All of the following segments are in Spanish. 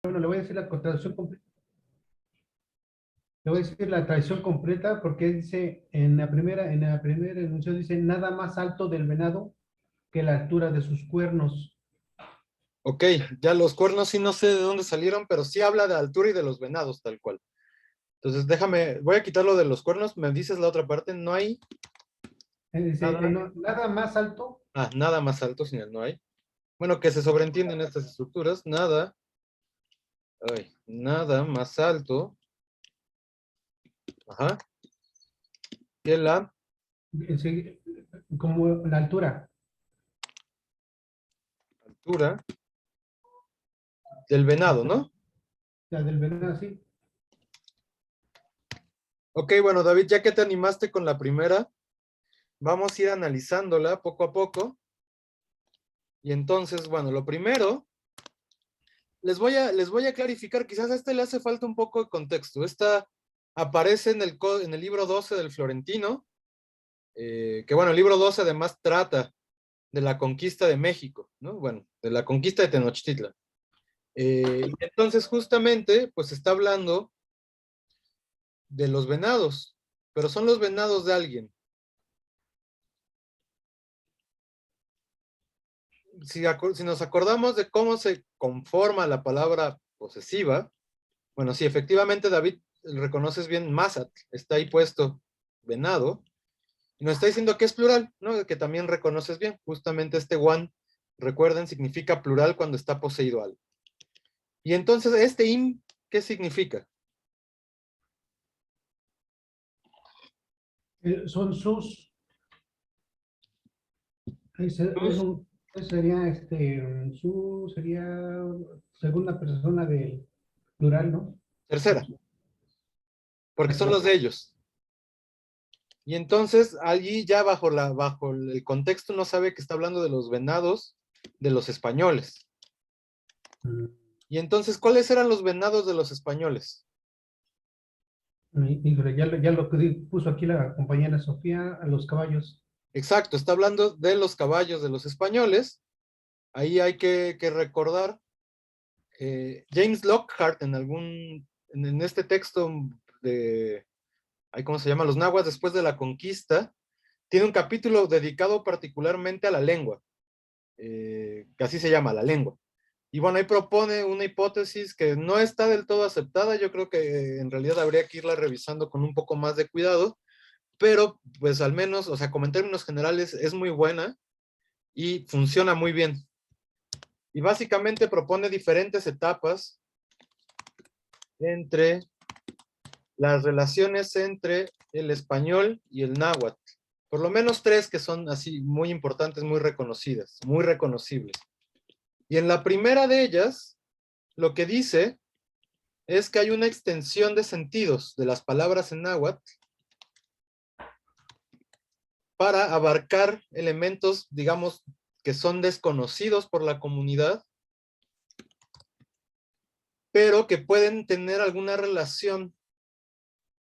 bueno, le voy a decir la traducción completa. Le voy a decir la traducción completa porque dice, en la primera enunciado dice, nada más alto del venado que la altura de sus cuernos. Ok, ya los cuernos sí no sé de dónde salieron, pero sí habla de altura y de los venados, tal cual. Entonces déjame, voy a quitar lo de los cuernos, me dices la otra parte, no hay Dice, nada, nada más alto. nada más alto, sin el no hay. Bueno, que se sobreentienden estas estructuras, nada, nada más alto, ajá, que la Sí, como la altura. altura del venado, ¿no? La del venado, sí. Ok, bueno, David, ya que te animaste con la primera, vamos a ir analizándola poco a poco. Y entonces, bueno, lo primero, les voy a clarificar, quizás a este le hace falta un poco de contexto. Esta aparece en el libro 12 del Florentino, que bueno, el libro 12 además trata de la conquista de México, ¿no? Bueno, de la conquista de Tenochtitlan. Y entonces justamente, pues está hablando de los venados, pero son los venados de alguien. Si nos acordamos de cómo se conforma la palabra posesiva, bueno, sí, efectivamente, David, reconoces bien Mazat, está ahí puesto venado, y nos está diciendo que es plural, ¿no? Que también reconoces bien, justamente este one, recuerden, significa plural cuando está poseído algo. Y entonces, este in, ¿qué significa? Son sus. Sería su, sería segunda persona del plural, ¿no? Tercera, porque son los de ellos. Y entonces, allí ya bajo el contexto no sabe que está hablando de los venados de los españoles. Mm. Y entonces, ¿cuáles eran los venados de los españoles? Híjole, ya lo que puso aquí la compañera Sofía, a los caballos. Exacto, está hablando de los caballos de los españoles. Ahí hay que recordar, James Lockhart en este texto de, ¿cómo se llama? Los nahuas después de la conquista, tiene un capítulo dedicado particularmente a la lengua, que así se llama, la lengua. Y bueno, ahí propone una hipótesis que no está del todo aceptada, yo creo que en realidad habría que irla revisando con un poco más de cuidado, pero pues al menos, o sea, como en términos generales es muy buena y funciona muy bien. Y básicamente propone diferentes etapas entre las relaciones entre el español y el náhuatl. Por lo menos tres que son así muy importantes, muy reconocidas, muy reconocibles. Y en la primera de ellas, lo que dice es que hay una extensión de sentidos de las palabras en náhuatl para abarcar elementos, digamos, que son desconocidos por la comunidad, pero que pueden tener alguna relación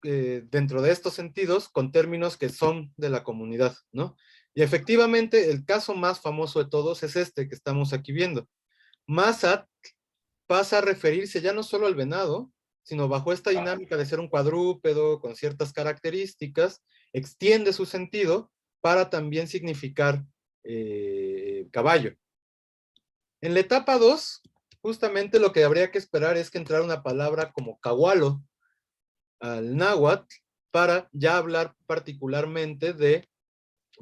dentro de estos sentidos con términos que son de la comunidad, ¿no? Y efectivamente el caso más famoso de todos es este que estamos aquí viendo. Mazat pasa a referirse ya no solo al venado, sino bajo esta dinámica de ser un cuadrúpedo con ciertas características, extiende su sentido para también significar caballo. En la etapa 2, justamente lo que habría que esperar es que entrara una palabra como cahualo al náhuatl para ya hablar particularmente de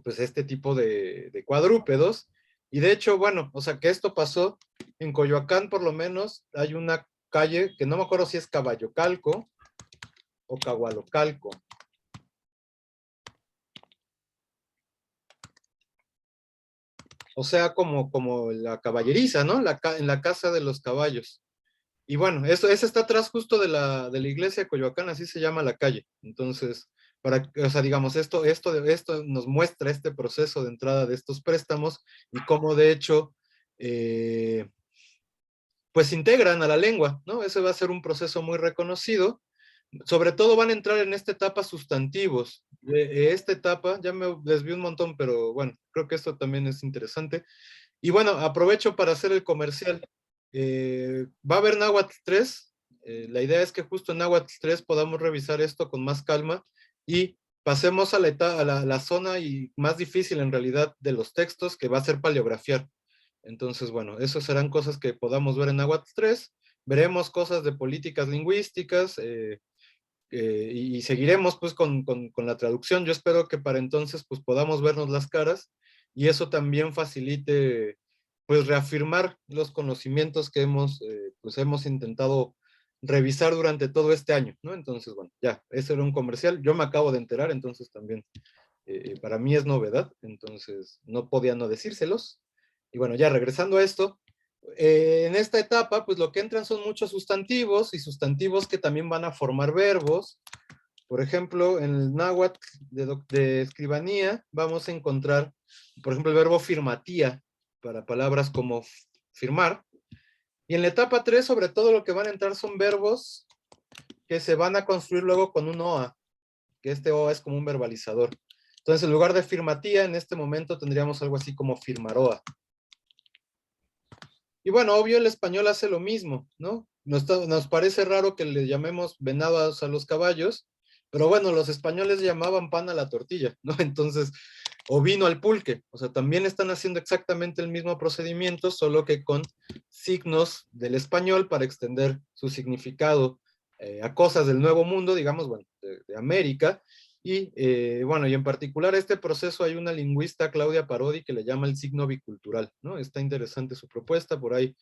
pues, este tipo de cuadrúpedos. Y de hecho, bueno, o sea que esto pasó en Coyoacán, por lo menos, hay una calle que no me acuerdo si es Caballocalco o Cagualocalco. O sea, como la caballeriza, ¿no? En la casa de los caballos. Y bueno, eso está atrás justo de la iglesia de Coyoacán, así se llama la calle. Entonces, o sea, digamos, esto nos muestra este proceso de entrada de estos préstamos y cómo de hecho, pues integran a la lengua, ¿no? Ese va a ser un proceso muy reconocido. Sobre todo van a entrar en esta etapa sustantivos. Esta etapa, ya me desvío un montón, pero bueno, creo que esto también es interesante. Y bueno, aprovecho para hacer el comercial. Va a haber náhuatl 3. La idea es que justo en náhuatl 3 podamos revisar esto con más calma y pasemos a la zona y más difícil en realidad de los textos, que va a ser paleografiar. Entonces, bueno, eso serán cosas que podamos ver en náhuatl 3. Veremos cosas de políticas lingüísticas, y seguiremos pues con la traducción. Yo espero que para entonces pues podamos vernos las caras y eso también facilite pues reafirmar los conocimientos que pues hemos intentado revisar durante todo este año, ¿no? Entonces, bueno, ya, ese era un comercial. Yo me acabo de enterar, entonces también para mí es novedad, entonces no podía no decírselos. Y bueno, ya regresando a esto, en esta etapa, pues lo que entran son muchos sustantivos y sustantivos que también van a formar verbos. Por ejemplo, en el náhuatl de escribanía vamos a encontrar, por ejemplo, el verbo firmatía para palabras como firmar. Y en la etapa 3, sobre todo, lo que van a entrar son verbos que se van a construir luego con un OA, que este OA es como un verbalizador. Entonces, en lugar de firmatía, en este momento tendríamos algo así como firmaroa. Y bueno, obvio el español hace lo mismo, ¿no? Nos parece raro que le llamemos venados a los caballos, pero bueno, los españoles llamaban pan a la tortilla, ¿no? Entonces, o vino al pulque, o sea, también están haciendo exactamente el mismo procedimiento, solo que con signos del español para extender su significado a cosas del Nuevo Mundo, digamos, bueno, de América. Y bueno, y en particular este proceso hay una lingüista, Claudia Parodi, que le llama el signo bicultural, ¿no? Está interesante su propuesta, por ahí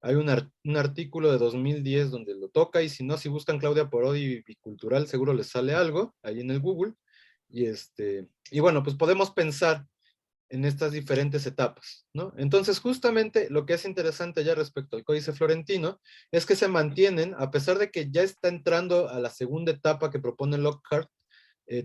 hay un artículo de 2010 donde lo toca, y si no, si buscan Claudia Parodi bicultural, seguro les sale algo ahí en el Google. Y bueno, pues podemos pensar en estas diferentes etapas, ¿no? Entonces, justamente lo que es interesante ya respecto al Códice Florentino es que se mantienen, a pesar de que ya está entrando a la segunda etapa que propone Lockhart,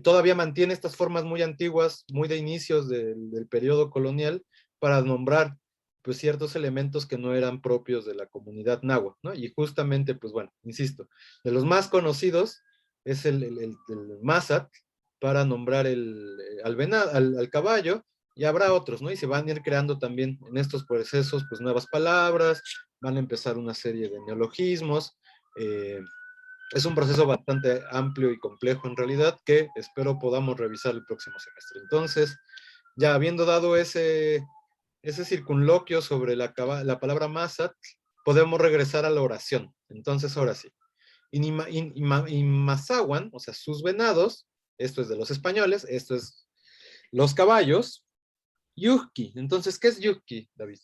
todavía mantiene estas formas muy antiguas, muy de inicios del periodo colonial, para nombrar pues ciertos elementos que no eran propios de la comunidad náhuatl, ¿no? Y justamente, pues bueno, insisto, de los más conocidos es el Mazat, para nombrar al caballo, y habrá otros, ¿no? Y se van a ir creando también en estos procesos, pues nuevas palabras, van a empezar una serie de neologismos. Es un proceso bastante amplio y complejo en realidad, que espero podamos revisar el próximo semestre. Entonces, ya habiendo dado ese circunloquio sobre la palabra Mazat, podemos regresar a la oración. Entonces, ahora sí. Inmazawan, o sea, sus venados, esto es de los españoles, esto es los caballos. Yuki, entonces, ¿qué es Yuki, David?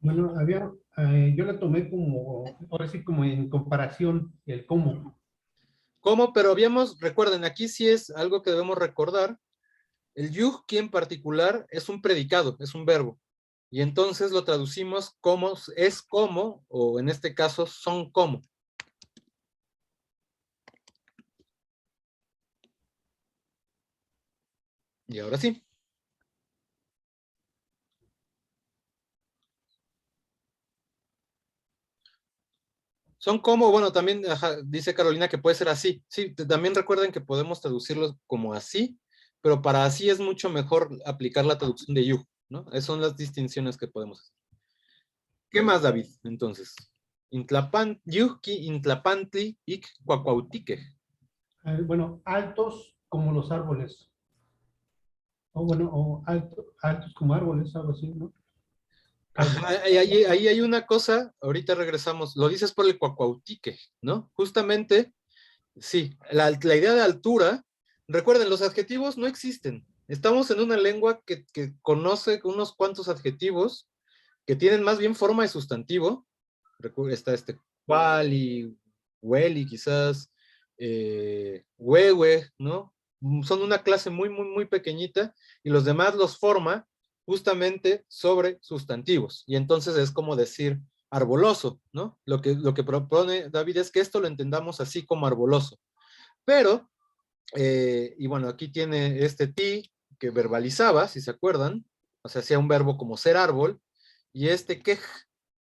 Bueno, yo la tomé como, ahora sí, como en comparación, el cómo. ¿Cómo? Pero recuerden, aquí sí es algo que debemos recordar. El yuki en particular es un predicado, es un verbo. Y entonces lo traducimos como es como, o en este caso son como. Y ahora sí. Son como, bueno, también dice Carolina que puede ser así. Sí, también recuerden que podemos traducirlos como así, pero para así es mucho mejor aplicar la traducción de yu, ¿no? Esas son las distinciones que podemos hacer. ¿Qué más, David? Entonces, yuki, intlapantli, ik, cuacuautique. Bueno, altos como los árboles. O bueno, altos como árboles, algo así, ¿no? Ajá, ahí hay una cosa, ahorita regresamos, lo dices por el cuacuautique, ¿no? Justamente, sí, la idea de altura, recuerden, los adjetivos no existen. Estamos en una lengua que conoce unos cuantos adjetivos que tienen más bien forma de sustantivo. Está cuali, hueli, quizás, huehue, ¿no? Son una clase muy, muy, muy pequeñita, y los demás los forma justamente sobre sustantivos. Y entonces es como decir arboloso, ¿no? Lo que propone David es que esto lo entendamos así como arboloso. Pero, y bueno, aquí tiene este ti que verbalizaba, si se acuerdan, o sea, hacía un verbo como ser árbol, y este quej,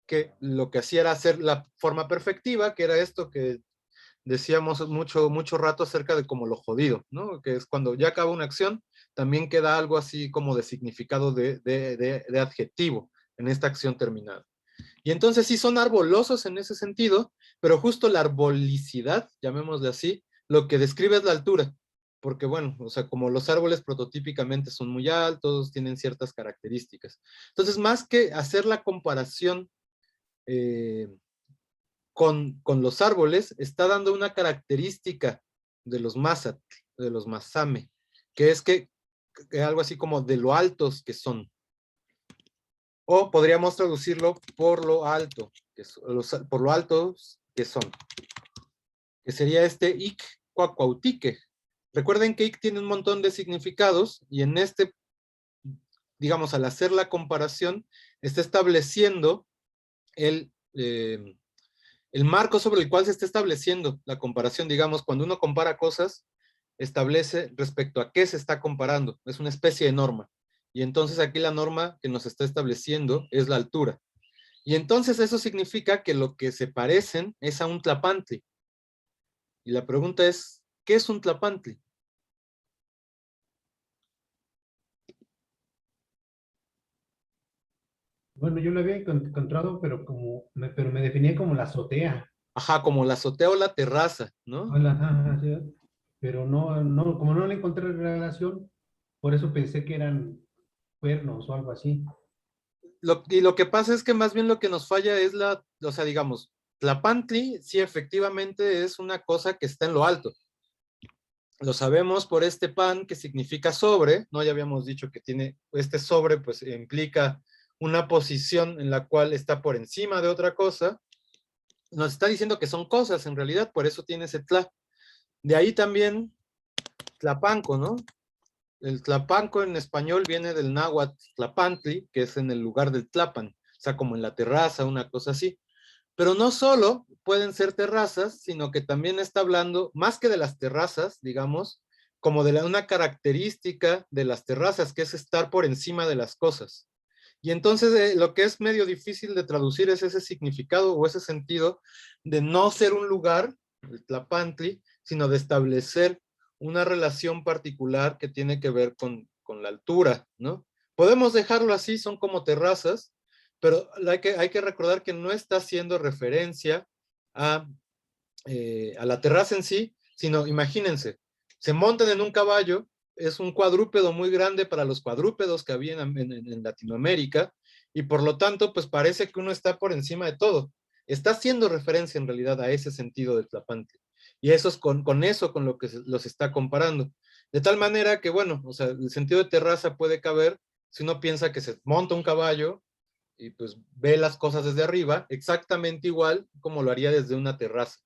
que lo que hacía era hacer la forma perfectiva, que era esto que decíamos mucho, mucho rato acerca de como lo jodido, ¿no? Que es cuando ya acaba una acción, también queda algo así como de significado de adjetivo en esta acción terminada. Y entonces sí son arbolosos en ese sentido, pero justo la arbolicidad, llamémosle así, lo que describe es la altura, porque bueno, o sea, como los árboles prototípicamente son muy altos, tienen ciertas características. Entonces, más que hacer la comparación eh, con los árboles, está dando una característica de los Mazatl, de los Mazame, que es que algo así como de lo altos que son. O podríamos traducirlo por lo alto, por lo altos que son, que sería este ik cuacuautique. Recuerden que ik tiene un montón de significados y en este, digamos, al hacer la comparación, está estableciendo el, el marco sobre el cual se está estableciendo la comparación. Digamos, cuando uno compara cosas, establece respecto a qué se está comparando. Es una especie de norma. Y entonces aquí la norma que nos está estableciendo es la altura. Y entonces eso significa que lo que se parecen es a un tlapantli. Y la pregunta es, ¿qué es un tlapantli? Bueno, yo lo había encontrado, pero me definía como la azotea. Ajá, como la azotea o la terraza, ¿no? Hola, ajá, sí, pero como no le encontré relación, por eso pensé que eran cuernos o algo así. Y lo que pasa es que más bien lo que nos falla es o sea, digamos, tlapantli sí efectivamente es una cosa que está en lo alto. Lo sabemos por este pan que significa sobre, ¿no? Ya habíamos dicho que tiene, este sobre pues implica una posición en la cual está por encima de otra cosa. Nos está diciendo que son cosas en realidad, por eso tiene ese tla. De ahí también tlapanco, ¿no? El tlapanco en español viene del náhuatl tlapantli, que es en el lugar del tlapan, o sea, como en la terraza, una cosa así. Pero no solo pueden ser terrazas, sino que también está hablando, más que de las terrazas, digamos, como de una característica de las terrazas, que es estar por encima de las cosas. Y entonces lo que es medio difícil de traducir es ese significado o ese sentido de no ser un lugar, el Tlapantli, sino de establecer una relación particular que tiene que ver con la altura, ¿no? Podemos dejarlo así, son como terrazas, pero hay que recordar que no está haciendo referencia a, a la terraza en sí, sino imagínense, se montan en un caballo, es un cuadrúpedo muy grande para los cuadrúpedos que había en Latinoamérica, y por lo tanto, pues parece que uno está por encima de todo. Está haciendo referencia en realidad a ese sentido del tlapante. Y eso es con eso con lo que los está comparando. De tal manera que, bueno, o sea, el sentido de terraza puede caber si uno piensa que se monta un caballo y pues ve las cosas desde arriba, exactamente igual como lo haría desde una terraza.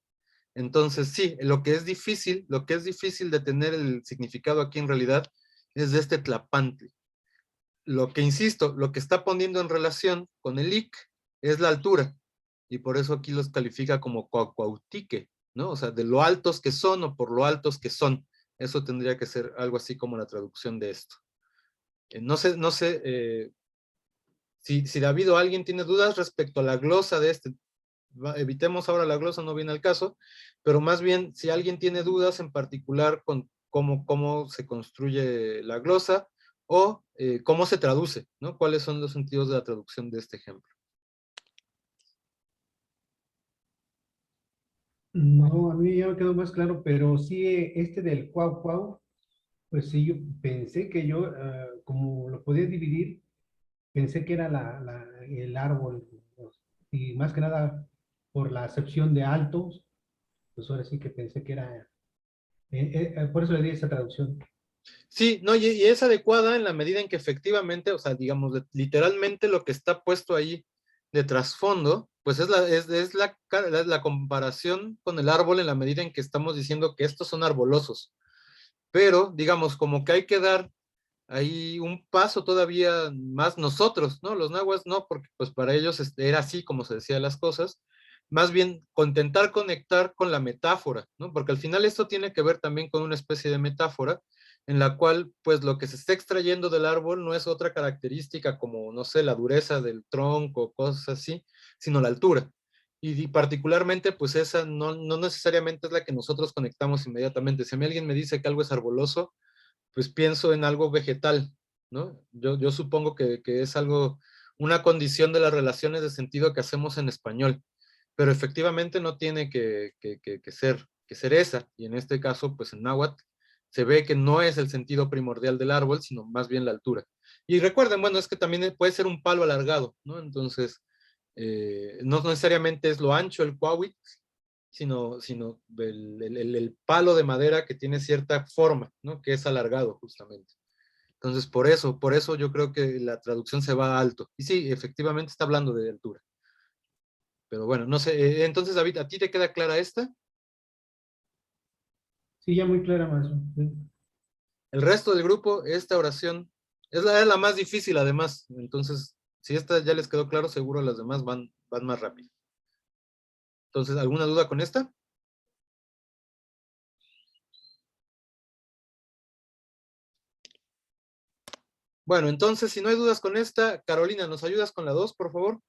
Entonces, sí, lo que es difícil de tener el significado aquí en realidad es de este tlapantli. Lo que, insisto, lo que está poniendo en relación con el ic es la altura, y por eso aquí los califica como cuautique, ¿no? O sea, de lo altos que son o por lo altos que son. Eso tendría que ser algo así como la traducción de esto. No sé si David o alguien tiene dudas respecto a la glosa de este. Evitemos ahora la glosa, no viene al caso, pero más bien si alguien tiene dudas en particular con cómo se construye la glosa o cómo se traduce, ¿no? ¿Cuáles son los sentidos de la traducción de este ejemplo? No, a mí ya me quedó más claro, pero sí, este del cuau cuau, pues sí, yo pensé que como lo podía dividir, pensé que era el árbol, pues, y más que nada por la acepción de altos, pues ahora sí que pensé que era, por eso le di esa traducción. Sí, no, y es adecuada en la medida en que efectivamente, o sea, digamos, literalmente lo que está puesto ahí de trasfondo, pues es la comparación con el árbol en la medida en que estamos diciendo que estos son arbolosos. Pero, digamos, como que hay que dar ahí un paso todavía más nosotros, ¿no? Los nahuas no, porque pues para ellos era así como se decían las cosas, más bien intentar conectar con la metáfora, ¿no? Porque al final esto tiene que ver también con una especie de metáfora en la cual pues lo que se está extrayendo del árbol no es otra característica como, no sé, la dureza del tronco, cosas así, sino la altura. Y particularmente, pues esa no necesariamente es la que nosotros conectamos inmediatamente. Si a mí alguien me dice que algo es arboloso, pues pienso en algo vegetal, ¿no? Yo supongo que es algo, una condición de las relaciones de sentido que hacemos en español, pero efectivamente no tiene que ser esa, y en este caso, pues en náhuatl, se ve que no es el sentido primordial del árbol, sino más bien la altura. Y recuerden, bueno, es que también puede ser un palo alargado, ¿no? Entonces, no necesariamente es lo ancho el cuauhitl, sino el palo de madera que tiene cierta forma, ¿no? Que es alargado justamente. Entonces, por eso yo creo que la traducción se va alto. Y sí, efectivamente está hablando de altura. Pero bueno, no sé, entonces David, ¿a ti te queda clara esta? Sí, ya muy clara, maestro. Sí. El resto del grupo, esta oración es la más difícil además. Entonces, si esta ya les quedó claro, seguro las demás van más rápido. Entonces, ¿alguna duda con esta? Bueno, entonces, si no hay dudas con esta, Carolina, ¿nos ayudas con la 2, por favor?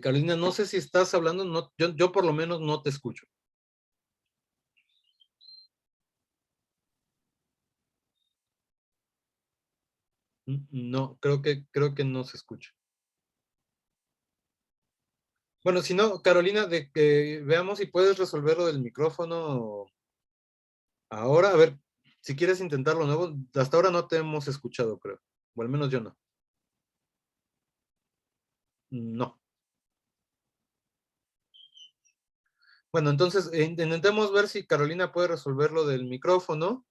Carolina, no sé si estás hablando, no, yo por lo menos no te escucho. No, creo que no se escucha. Bueno, si no, Carolina, de que veamos si puedes resolverlo del micrófono ahora. A ver, si quieres intentarlo nuevo, hasta ahora no te hemos escuchado, creo. O al menos yo no. No. Bueno, entonces intentemos ver si Carolina puede resolverlo del micrófono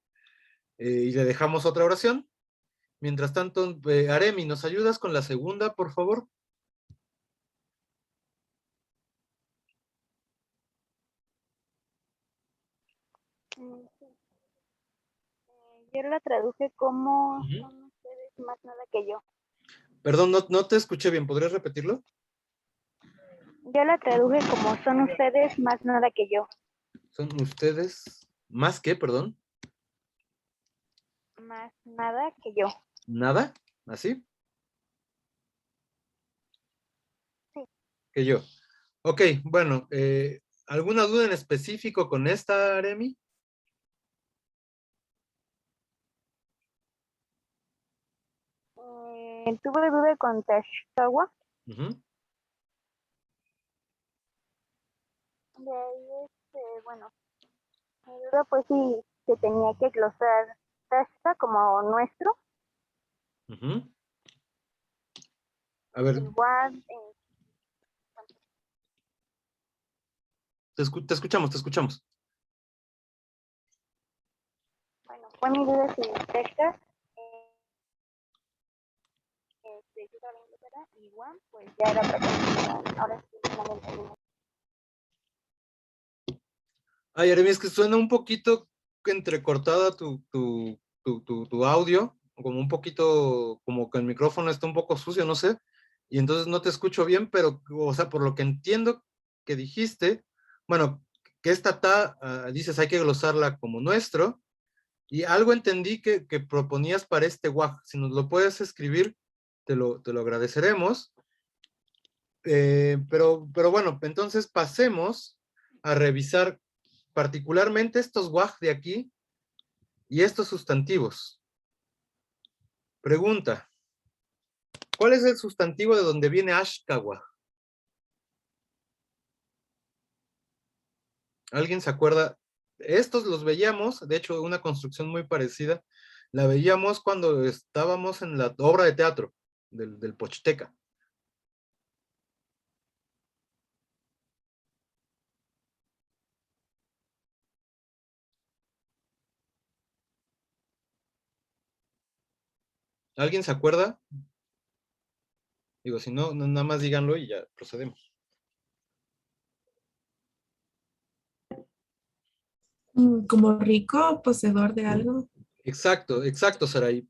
y le dejamos otra oración. Mientras tanto, Aremi, ¿nos ayudas con la segunda, por favor? Sí. Yo la traduje como Ujú. son ustedes más nada que yo. Perdón, no te escuché bien. ¿Podrías repetirlo? Yo la traduje como son ustedes más nada que yo. ¿Son ustedes más que, perdón? Más nada que yo. ¿Nada? ¿Así? Sí. Que yo. Ok, bueno, ¿alguna duda en específico con esta, Aremi? Tuve duda con Tashkawa. Ujú. De ahí, bueno, mi duda pues si se tenía que glosar Tashka como nuestro. Ujú. A Y ver, el Wad, te escuchamos, te escuchamos. bueno, fue mi duda si Texas, ayuda a la Inglaterra y Wad, pues ya era para ahora sí, finalmente. Ay, Aremi, es que suena un poquito entrecortada tu audio, como un poquito, como que el micrófono está un poco sucio, no sé, y entonces no te escucho bien, pero, o sea, por lo que entiendo que dijiste, bueno, que esta dices, hay que glosarla como nuestro, y algo entendí que proponías para este WAG. Si nos lo puedes escribir, te lo agradeceremos. Pero bueno, entonces pasemos a revisar particularmente estos WAG de aquí y estos sustantivos. Pregunta, ¿cuál es el sustantivo de donde viene Ashkawa? ¿Alguien se acuerda? Estos los veíamos, de hecho, una construcción muy parecida, la veíamos cuando estábamos en la obra de teatro del Pochteca. ¿Alguien se acuerda? Digo, si no, nada más díganlo y ya procedemos. Como rico, poseedor de algo. Exacto, Sarai.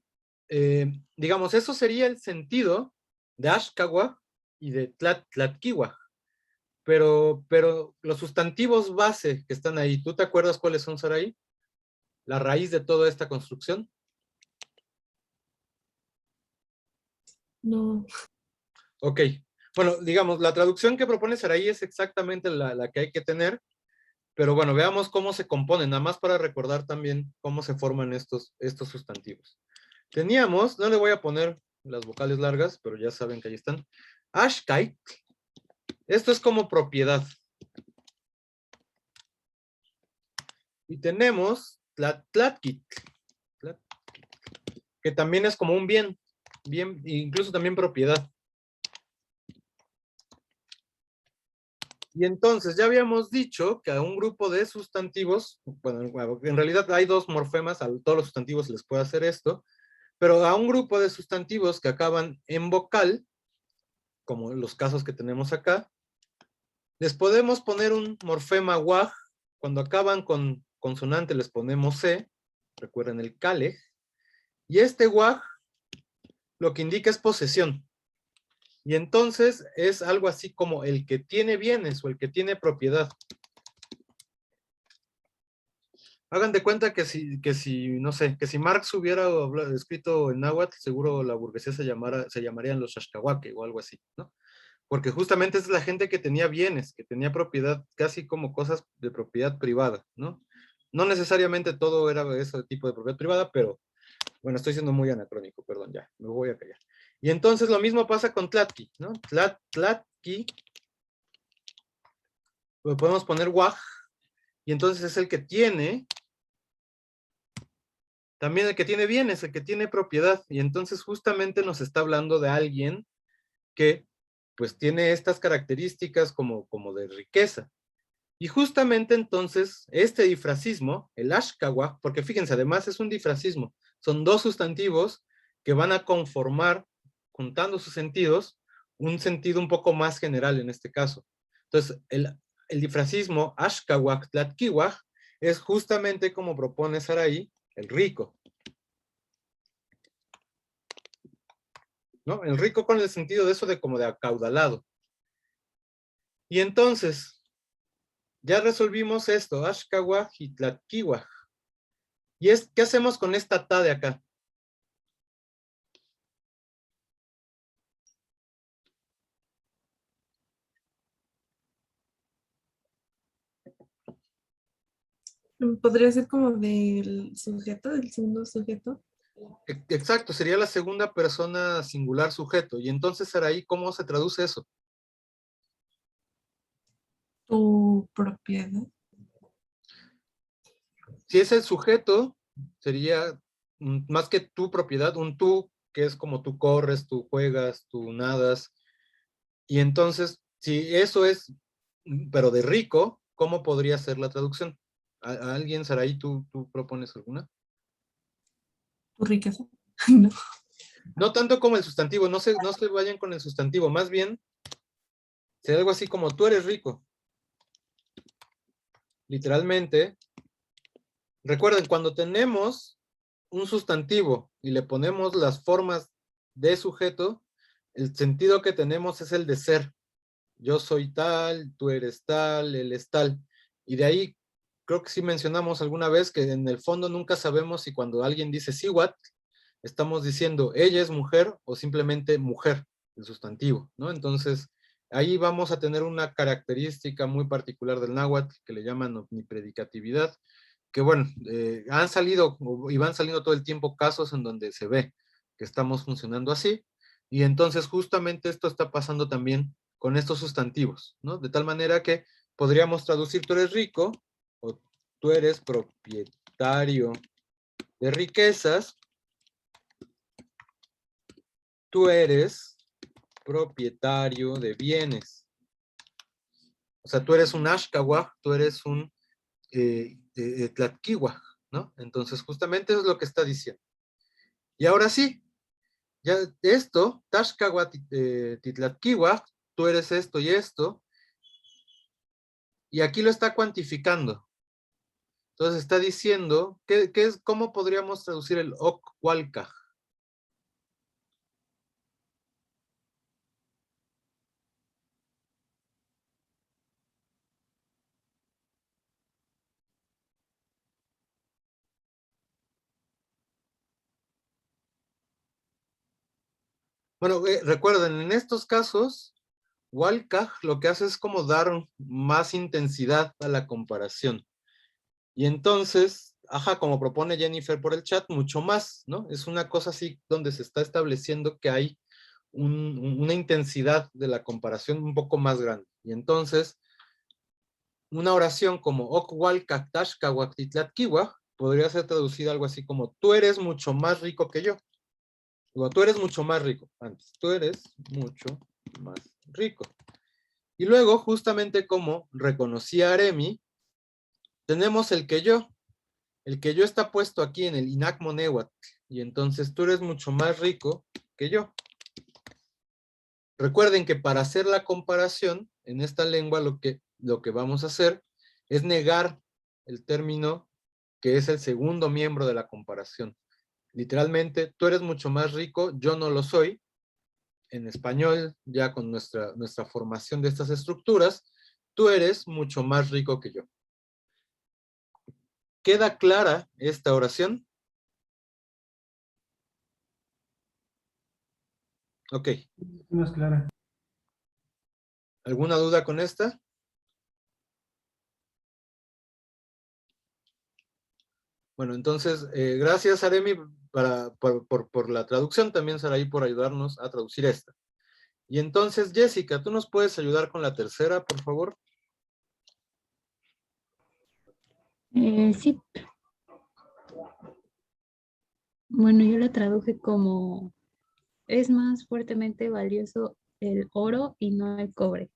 Digamos, eso sería el sentido de Ashkawa y de Tlatkiwa. Pero los sustantivos base que están ahí, ¿tú te acuerdas cuáles son, Sarai? La raíz de toda esta construcción. No. Ok, Bueno, digamos, la traducción que propone Saraí es exactamente la que hay que tener, pero bueno, veamos cómo se componen, nada más para recordar también cómo se forman estos sustantivos. Teníamos, no le voy a poner las vocales largas, pero ya saben que ahí están. Ashkait, esto es como propiedad. Y tenemos tlatkit, que también es como un bien, incluso también propiedad. Y entonces ya habíamos dicho que a un grupo de sustantivos, bueno, en realidad hay dos morfemas, a todos los sustantivos se les puede hacer esto, pero a un grupo de sustantivos que acaban en vocal, como los casos que tenemos acá, les podemos poner un morfema waj, cuando acaban con consonante les ponemos c, recuerden el kale, y este waj lo que indica es posesión. Y entonces es algo así como el que tiene bienes o el que tiene propiedad. Hagan de cuenta que no sé, que si Marx hubiera escrito en náhuatl, seguro la burguesía se llamarían los Xaxcahuaque o algo así, ¿no? Porque justamente es la gente que tenía bienes, que tenía propiedad, casi como cosas de propiedad privada, ¿no? No necesariamente todo era ese tipo de propiedad privada, pero bueno, estoy siendo muy anacrónico, perdón, ya, me voy a callar. Y entonces lo mismo pasa con Tlatki, ¿no? Tlatki, lo podemos poner Waj, y entonces es el que tiene, también el que tiene bienes, el que tiene propiedad, y entonces justamente nos está hablando de alguien que pues tiene estas características como de riqueza. Y justamente entonces este difracismo, el ashkawa, porque fíjense, además es un difracismo, son dos sustantivos que van a conformar, juntando sus sentidos, un sentido un poco más general en este caso. Entonces, el difracismo ashkawak tlatkiwak es justamente como propone Saraí, el rico. ¿No? El rico con el sentido de eso de como de acaudalado. Y entonces, ya resolvimos esto, ashkawak y tlatkiwak. ¿Y qué hacemos con esta ta de acá? Podría ser como del sujeto, del segundo sujeto. Exacto, sería la segunda persona singular sujeto. Y entonces, Saraí, ¿cómo se traduce eso? Tu propiedad. Si es el sujeto, sería más que tu propiedad, un tú, que es como tú corres, tú juegas, tú nadas. Y entonces, si eso es, pero de rico, ¿cómo podría ser la traducción? ¿A alguien, Saraí, tú propones alguna? Tu riqueza. No. No tanto como el sustantivo, no se vayan con el sustantivo, más bien sería algo así como tú eres rico. Literalmente, recuerden, cuando tenemos un sustantivo y le ponemos las formas de sujeto, el sentido que tenemos es el de ser. Yo soy tal, tú eres tal, él es tal. Y de ahí, creo que sí mencionamos alguna vez que en el fondo nunca sabemos si cuando alguien dice siwat, estamos diciendo ella es mujer o simplemente mujer, el sustantivo, ¿no? Entonces, ahí vamos a tener una característica muy particular del náhuatl que le llaman omnipredicatividad, que bueno, han salido y van saliendo todo el tiempo casos en donde se ve que estamos funcionando así, y entonces justamente esto está pasando también con estos sustantivos, ¿no? De tal manera que podríamos traducir tú eres rico o tú eres propietario de riquezas, tú eres propietario de bienes. O sea, tú eres un ashkawah, tú eres un tlatkiwah, ¿no? Entonces, justamente eso es lo que está diciendo. Y ahora sí, ya esto, tashkawah titlatkiwah, tú eres esto y esto, y aquí lo está cuantificando. Entonces está diciendo, ¿cómo podríamos traducir el ok-walkaj? Bueno, recuerden, en estos casos, Walcaj lo que hace es como dar más intensidad a la comparación. Y entonces, ajá, como propone Jennifer por el chat, mucho más, ¿no? Es una cosa así donde se está estableciendo que hay una intensidad de la comparación un poco más grande. Y entonces, una oración como Okwal Kaktashka Waktitlatkiwa podría ser traducida algo así como tú eres mucho más rico que yo. O tú eres mucho más rico. Antes, tú eres mucho más rico. Y luego, justamente como reconocía Aremi, tenemos el que yo. El que yo está puesto aquí en el Inacmo Nehuatl. Y entonces tú eres mucho más rico que yo. Recuerden que para hacer la comparación, en esta lengua lo que vamos a hacer es negar el término que es el segundo miembro de la comparación. Literalmente, tú eres mucho más rico, yo no lo soy. En español, ya con nuestra formación de estas estructuras, tú eres mucho más rico que yo. ¿Queda clara esta oración? Ok. Más clara. ¿Alguna duda con esta? Bueno, entonces, gracias Aremi por la traducción, también Saraí por ayudarnos a traducir esta. Y entonces, Jessica, ¿tú nos puedes ayudar con la tercera, por favor? Sí, bueno, yo la traduje como es más fuertemente valioso el oro y no el cobre.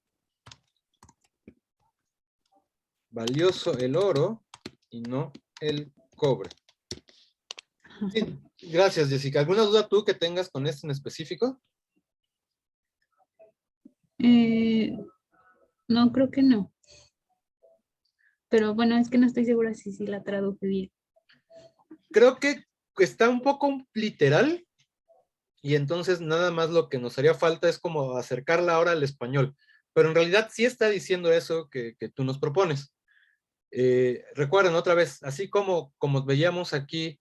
Valioso el oro y no el cobre. Sí, gracias, Jessica. ¿Alguna duda tú que tengas con este en específico? Eh, no, creo que no. Pero bueno, es que no estoy segura si la traduje bien. Creo que está un poco literal y entonces nada más lo que nos haría falta es como acercarla ahora al español. Pero en realidad sí está diciendo eso que tú nos propones. Recuerden otra vez, así como veíamos aquí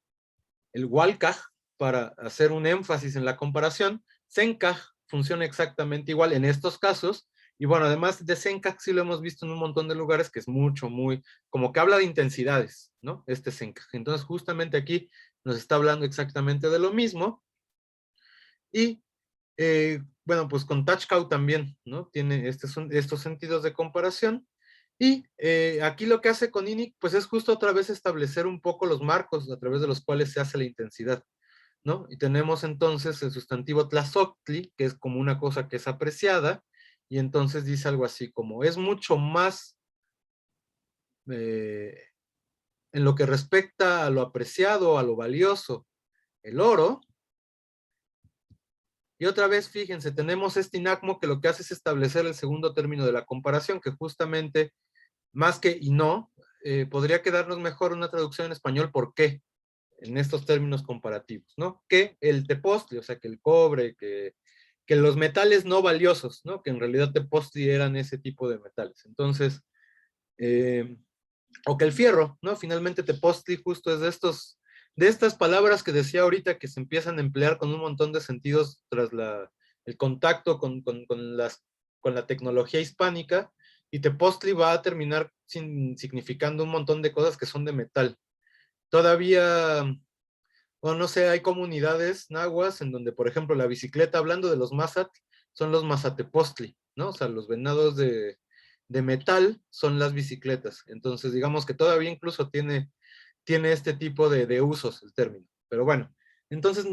el Walcaj para hacer un énfasis en la comparación, Sencaj funciona exactamente igual en estos casos. Y bueno, además de Sencaj sí lo hemos visto en un montón de lugares que es muy, como que habla de intensidades, ¿no? Este Sencaj. Entonces justamente aquí nos está hablando exactamente de lo mismo. Y bueno, pues con Tachkau también, ¿no? Tiene estos sentidos de comparación. Y aquí lo que hace con INIC, pues es justo otra vez establecer un poco los marcos a través de los cuales se hace la intensidad, ¿no? Y tenemos entonces el sustantivo tlazoctli, que es como una cosa que es apreciada, y entonces dice algo así como, es mucho más, en lo que respecta a lo apreciado, a lo valioso, el oro. Y otra vez, fíjense, tenemos este inacmo que lo que hace es establecer el segundo término de la comparación, que justamente, más que y no, podría quedarnos mejor una traducción en español, ¿por qué? En estos términos comparativos, ¿no? Que el tepostli, o sea, que el cobre, que los metales no valiosos, ¿no? Que en realidad tepostli eran ese tipo de metales. Entonces, o que el fierro, ¿no? Finalmente tepostli justo es de estas palabras que decía ahorita que se empiezan a emplear con un montón de sentidos tras el contacto con la tecnología hispánica, y tepostli va a terminar significando un montón de cosas que son de metal. Todavía, bueno, no sé, hay comunidades nahuas en donde, por ejemplo, la bicicleta, hablando de los mazat, son los mazatepostli, ¿no? O sea, los venados de metal son las bicicletas. Entonces, digamos que todavía incluso tiene este tipo de usos el término. Pero bueno, entonces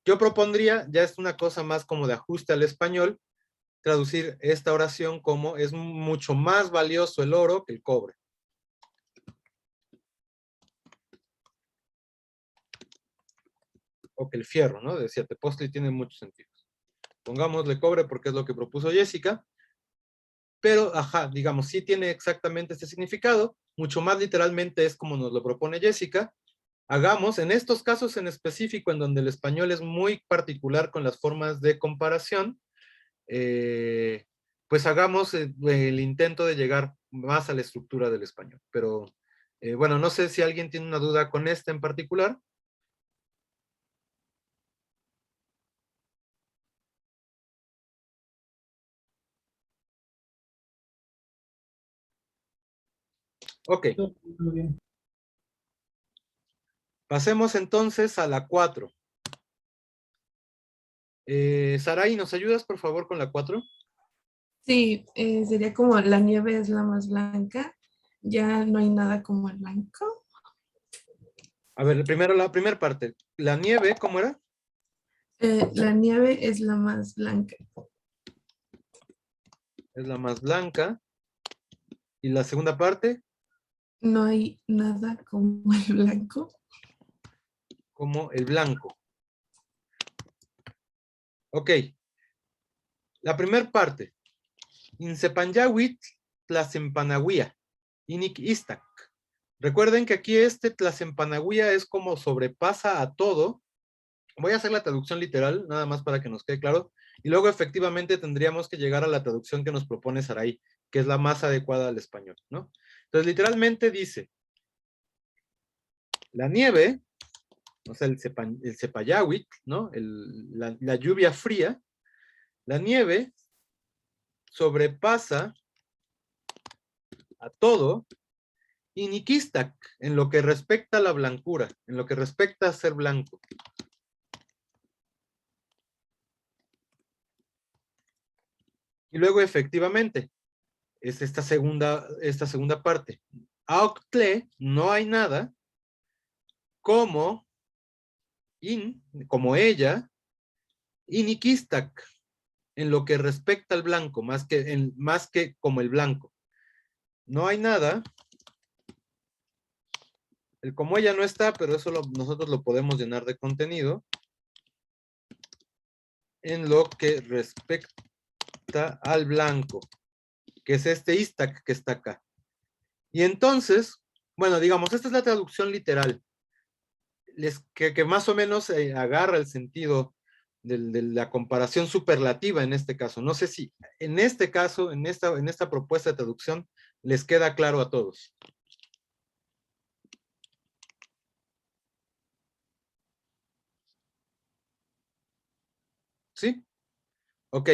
yo propondría, ya es una cosa más como de ajuste al español, traducir esta oración como es mucho más valioso el oro que el cobre. O que el fierro, ¿no? Decía Tepostli, tiene muchos sentidos. Pongámosle cobre porque es lo que propuso Jessica, pero, ajá, digamos, sí tiene exactamente este significado, mucho más literalmente es como nos lo propone Jessica. Hagamos, en estos casos en específico, en donde el español es muy particular con las formas de comparación, pues hagamos el intento de llegar más a la estructura del español. Pero, bueno, no sé si alguien tiene una duda con esta en particular. Ok, Todo bien. pasemos entonces a la 4. Sarai, ¿nos ayudas por favor con la 4? Sí, sería como la nieve es la más blanca, ya no hay nada como el blanco. A ver, primero la primera parte. La nieve, ¿cómo era? La nieve es la más blanca. Es la más blanca. Y la segunda parte, No hay nada como el blanco. como el blanco. Ok. La primera parte. Insepanyahuitl tlasempanagüía. Inic istac. Recuerden que aquí este tlasempanagüía es como sobrepasa a todo. Voy a hacer la traducción literal, nada más para que nos quede claro. Y luego efectivamente tendríamos que llegar a la traducción que nos propone Sarai, que es la más adecuada al español, ¿no? Entonces literalmente dice, la nieve, o sea, el Cepayáhuitl, ¿no? La lluvia fría, la nieve sobrepasa a todo y Nikistac en lo que respecta a la blancura, en lo que respecta a ser blanco. Y luego efectivamente, es esta segunda parte. Auctle, no hay nada como como ella, y Nikistak, en lo que respecta al blanco, más que como el blanco. No hay nada. El como ella no está, pero eso nosotros lo podemos llenar de contenido. En lo que respecta al blanco, que es este istak que está acá. Y entonces, bueno, digamos, esta es la traducción literal, que más o menos agarra el sentido de la comparación superlativa en este caso. No sé si en este caso, en esta propuesta de traducción, les queda claro a todos. ¿Sí? Ok.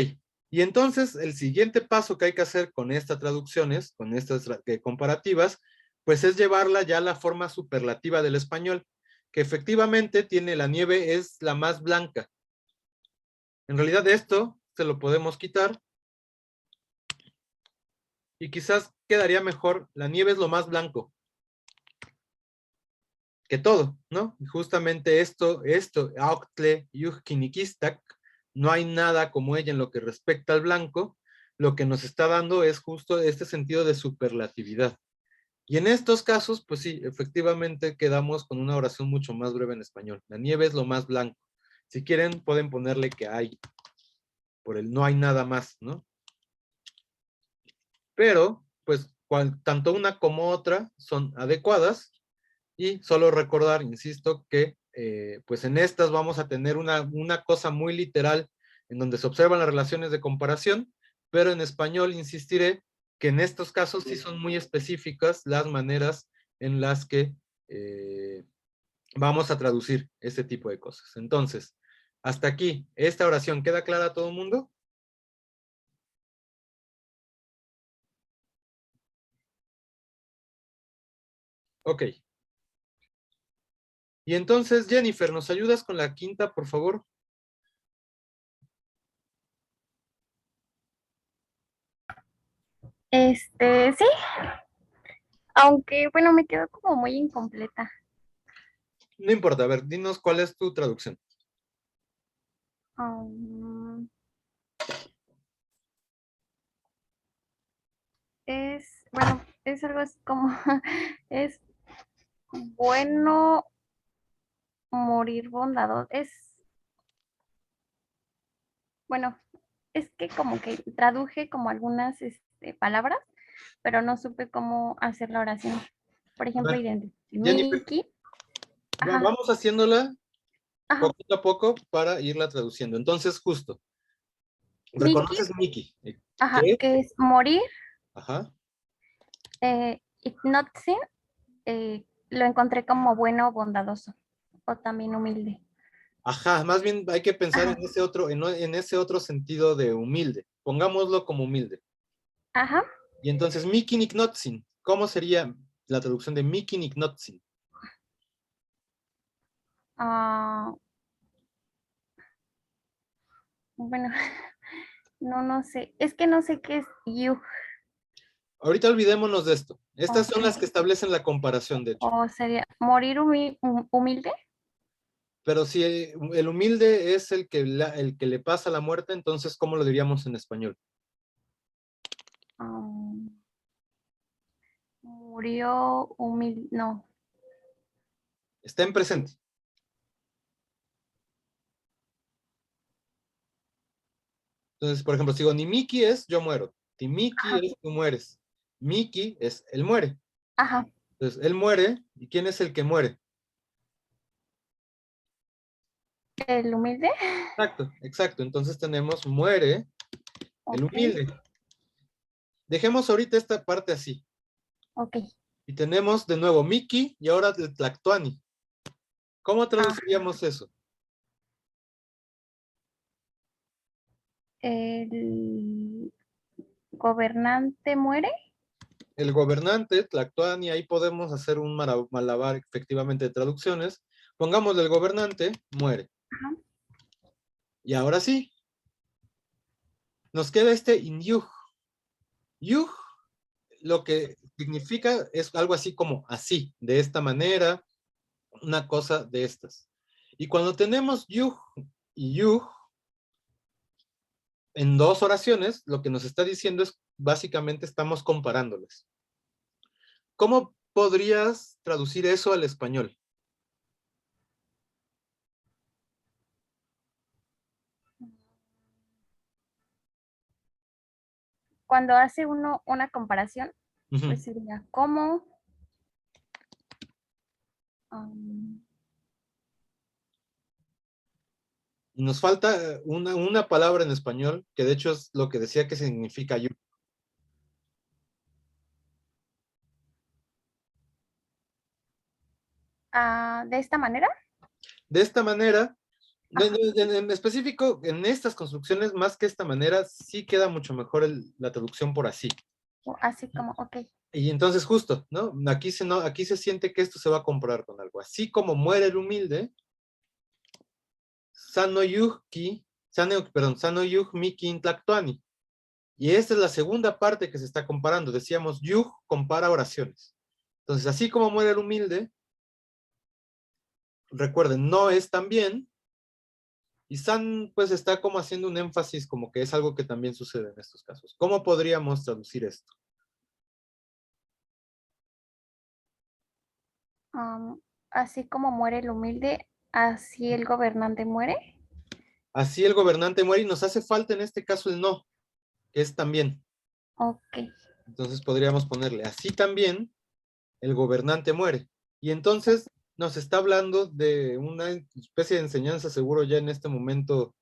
Y entonces el siguiente paso que hay que hacer con estas traducciones, con estas comparativas, pues es llevarla ya a la forma superlativa del español, que efectivamente tiene la nieve es la más blanca. En realidad esto se lo podemos quitar y quizás quedaría mejor, la nieve es lo más blanco que todo, ¿no? Y justamente esto, Auctle Yuhkinikistak, no hay nada como ella en lo que respecta al blanco, lo que nos está dando es justo este sentido de superlatividad. Y en estos casos, pues sí, efectivamente quedamos con una oración mucho más breve en español. La nieve es lo más blanco. Si quieren, pueden ponerle que hay, por el no hay nada más, ¿no? Pero, pues, tanto una como otra son adecuadas. Y solo recordar, insisto, que pues en estas vamos a tener una cosa muy literal en donde se observan las relaciones de comparación, pero en español insistiré que en estos casos sí son muy específicas las maneras en las que vamos a traducir este tipo de cosas. Entonces, hasta aquí, ¿esta oración queda clara a todo el mundo? Ok. Y entonces, Jennifer, ¿nos ayudas con la quinta, por favor? Sí, aunque bueno, me quedó como muy incompleta. No importa, a ver, dinos cuál es tu traducción. Um, bueno, es algo así como, es bueno morir bondadoso. Bueno, es que como que traduje como algunas palabras, pero no supe cómo hacer la oración. Por A ejemplo, ver, identity. Jennifer, Miki. Ajá, vamos haciéndola ajá. poquito a poco para irla traduciendo. Entonces, justo, Miki, reconoces Mickey. ajá, ¿Qué? que es morir, Ajá. Ignotsin, lo encontré como bueno, bondadoso, o también humilde. Ajá, más bien hay que pensar Ajá, en ese otro sentido de humilde. Pongámoslo como humilde. ajá. Y entonces, Mickey Nicknotsin, ¿cómo sería la traducción de Miki Niknotzin? Ah, bueno, no sé. Es que no sé qué es you. Ahorita olvidémonos de esto. Estas son Ok. las que establecen la comparación, de hecho. O sería morir humilde. Pero si el humilde es el que le pasa la muerte, entonces, ¿cómo lo diríamos en español? Murió humilde. No. Está en presente. Entonces, por ejemplo, si digo, ni Miki es yo muero. Timiki Ajá. es tú mueres. Miki es él muere. Ajá. Entonces, él muere. ¿Y quién es el que muere? El humilde. Exacto, exacto. Entonces tenemos muere el Ok. humilde. Dejemos ahorita esta parte así. Ok. Y tenemos de nuevo Miki y ahora el Tlactuani. ¿Cómo Ah, traduciríamos eso? el gobernante muere. El gobernante, Tlactuani, ahí podemos hacer un malabar efectivamente de traducciones. Pongámosle el gobernante, muere. Ajá. Y ahora sí, nos queda este Inyuj. Yuj, lo que significa es algo así como así, de esta manera, una cosa de estas. Y cuando tenemos yuj y yuj en dos oraciones, lo que nos está diciendo es básicamente estamos comparándoles. ¿Cómo podrías traducir eso al español? Cuando hace uno una comparación, Ujú. pues sería como um, Y nos falta una palabra en español, que de hecho es lo que decía que significa yuj. de esta manera. De esta manera, Ajá. en específico, en estas construcciones, más que esta manera, sí queda mucho mejor la traducción por así. O así como, ok. Y entonces justo, ¿no? No, aquí se siente que esto se va a comparar con algo. Así como muere el humilde, Sano Yuj Miki Intlactuani. Y esta es la segunda parte que se está comparando. Decíamos, Yuj compara oraciones. Entonces, así como muere el humilde, recuerden, no es también, y San pues está como haciendo un énfasis como que es algo que también sucede en estos casos. ¿Cómo podríamos traducir esto? Así como muere el humilde, así el gobernante muere. Así el gobernante muere y nos hace falta en este caso el no, que es también. Ok. Entonces podríamos ponerle así también el gobernante muere. Y entonces nos está hablando de una especie de enseñanza, seguro ya en este momento,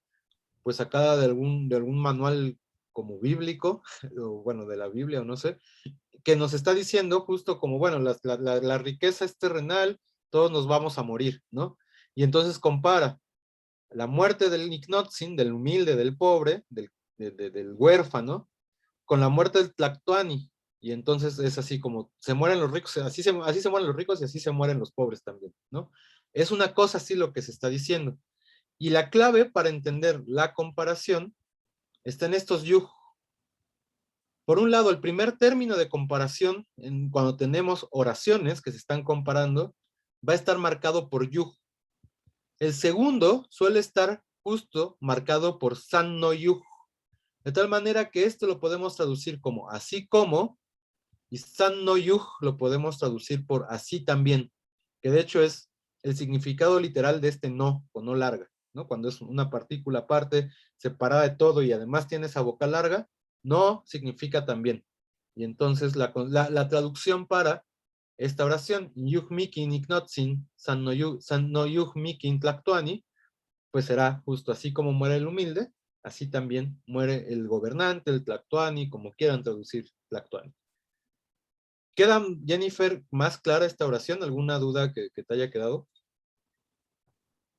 pues sacada de algún manual como bíblico, o bueno, de la Biblia o no sé, que nos está diciendo justo como, bueno, la riqueza es terrenal, todos nos vamos a morir, ¿no? Y entonces compara la muerte del Niknotzin, del humilde, del pobre, del huérfano, con la muerte del Tlactuani. Y entonces es así como se mueren los ricos, así se mueren los ricos y así se mueren los pobres también, ¿no? Es una cosa así lo que se está diciendo. Y la clave para entender la comparación está en estos yuj. Por un lado, el primer término de comparación, cuando tenemos oraciones que se están comparando, va a estar marcado por yuj. El segundo suele estar justo marcado por san no yuj. De tal manera que esto lo podemos traducir como así como, y san no yuj lo podemos traducir por así también, que de hecho es el significado literal de este no o no larga, ¿no? Cuando es una partícula aparte, separada de todo y además tiene esa boca larga, no significa también. Y entonces la traducción para esta oración, yuj miki niknotzin, san no yuj miki tlactuani, pues será justo así como muere el humilde, así también muere el gobernante, el tlactuani, como quieran traducir tlactuani. ¿Queda, Jennifer, más clara esta oración? ¿Alguna duda que te haya quedado?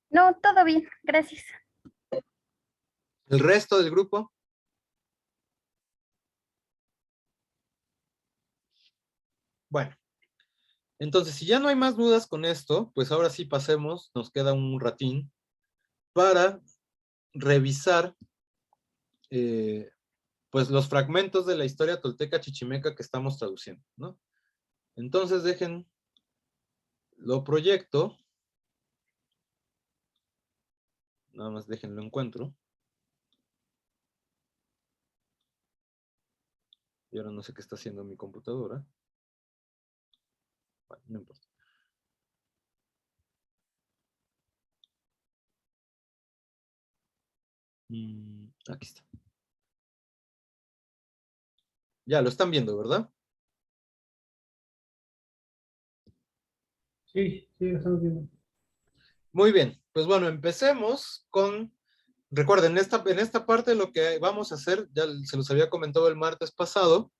No, todo bien, gracias. ¿El resto del grupo? Bueno, Entonces, si ya no hay más dudas con esto, pues ahora sí pasemos, nos queda un ratín, para revisar pues los fragmentos de la historia tolteca chichimeca que estamos traduciendo, ¿no? Entonces lo proyecto, nada más déjenlo encuentro. Y ahora no sé qué está haciendo mi computadora. Bueno, no importa. Aquí está. Ya, lo están viendo, ¿verdad? Sí, sí, lo estamos viendo. Muy bien, pues bueno, empecemos con, recuerden, en esta parte lo que vamos a hacer, ya se los había comentado el martes pasado,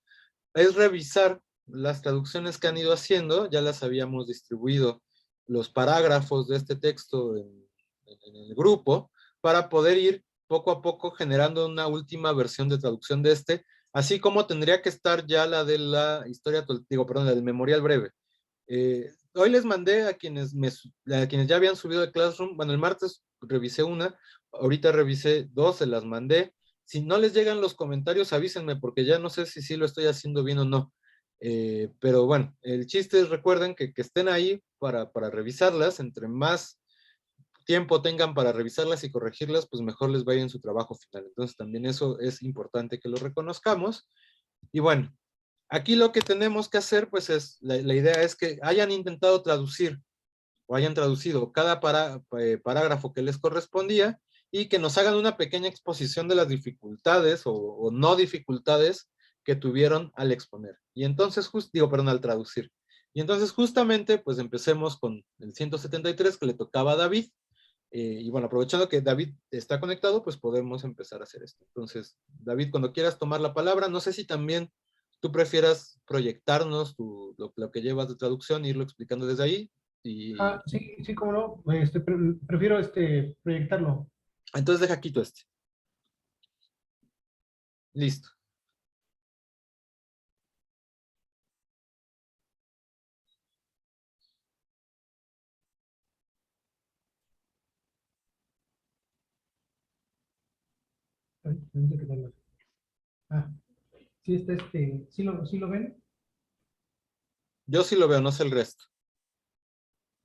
es revisar las traducciones que han ido haciendo, ya las habíamos distribuido los parágrafos de este texto en el grupo, para poder ir poco a poco generando una última versión de traducción de este, así como tendría que estar ya la de la historia, digo, perdón, la del memorial breve. Hoy les mandé a a quienes ya habían subido de Classroom, bueno, el martes revisé una, ahorita revisé dos, se las mandé. Si no les llegan los comentarios, avísenme, porque ya no sé si sí lo estoy haciendo bien o no. Pero bueno, el chiste es, recuerden que estén ahí para revisarlas. Entre más tiempo tengan para revisarlas y corregirlas, pues mejor les vaya en su trabajo final. Entonces también eso es importante que lo reconozcamos. Y bueno, aquí lo que tenemos que hacer, pues es, la idea es que hayan intentado traducir o hayan traducido cada parágrafo que les correspondía y que nos hagan una pequeña exposición de las dificultades o no dificultades que tuvieron al exponer. Y entonces, perdón, al traducir. Y entonces justamente, pues empecemos con el 173 que le tocaba a David. Y bueno, aprovechando que David está conectado, pues podemos empezar a hacer esto. Entonces, David, cuando quieras tomar la palabra, no sé si también tú prefieras proyectarnos lo que llevas de traducción e irlo explicando desde ahí. Y Sí, sí, cómo no. Prefiero proyectarlo. entonces deja quito este. Listo. Ay, no sé qué tal. Ah, sí está sí lo ven. Yo sí lo veo, no sé el resto.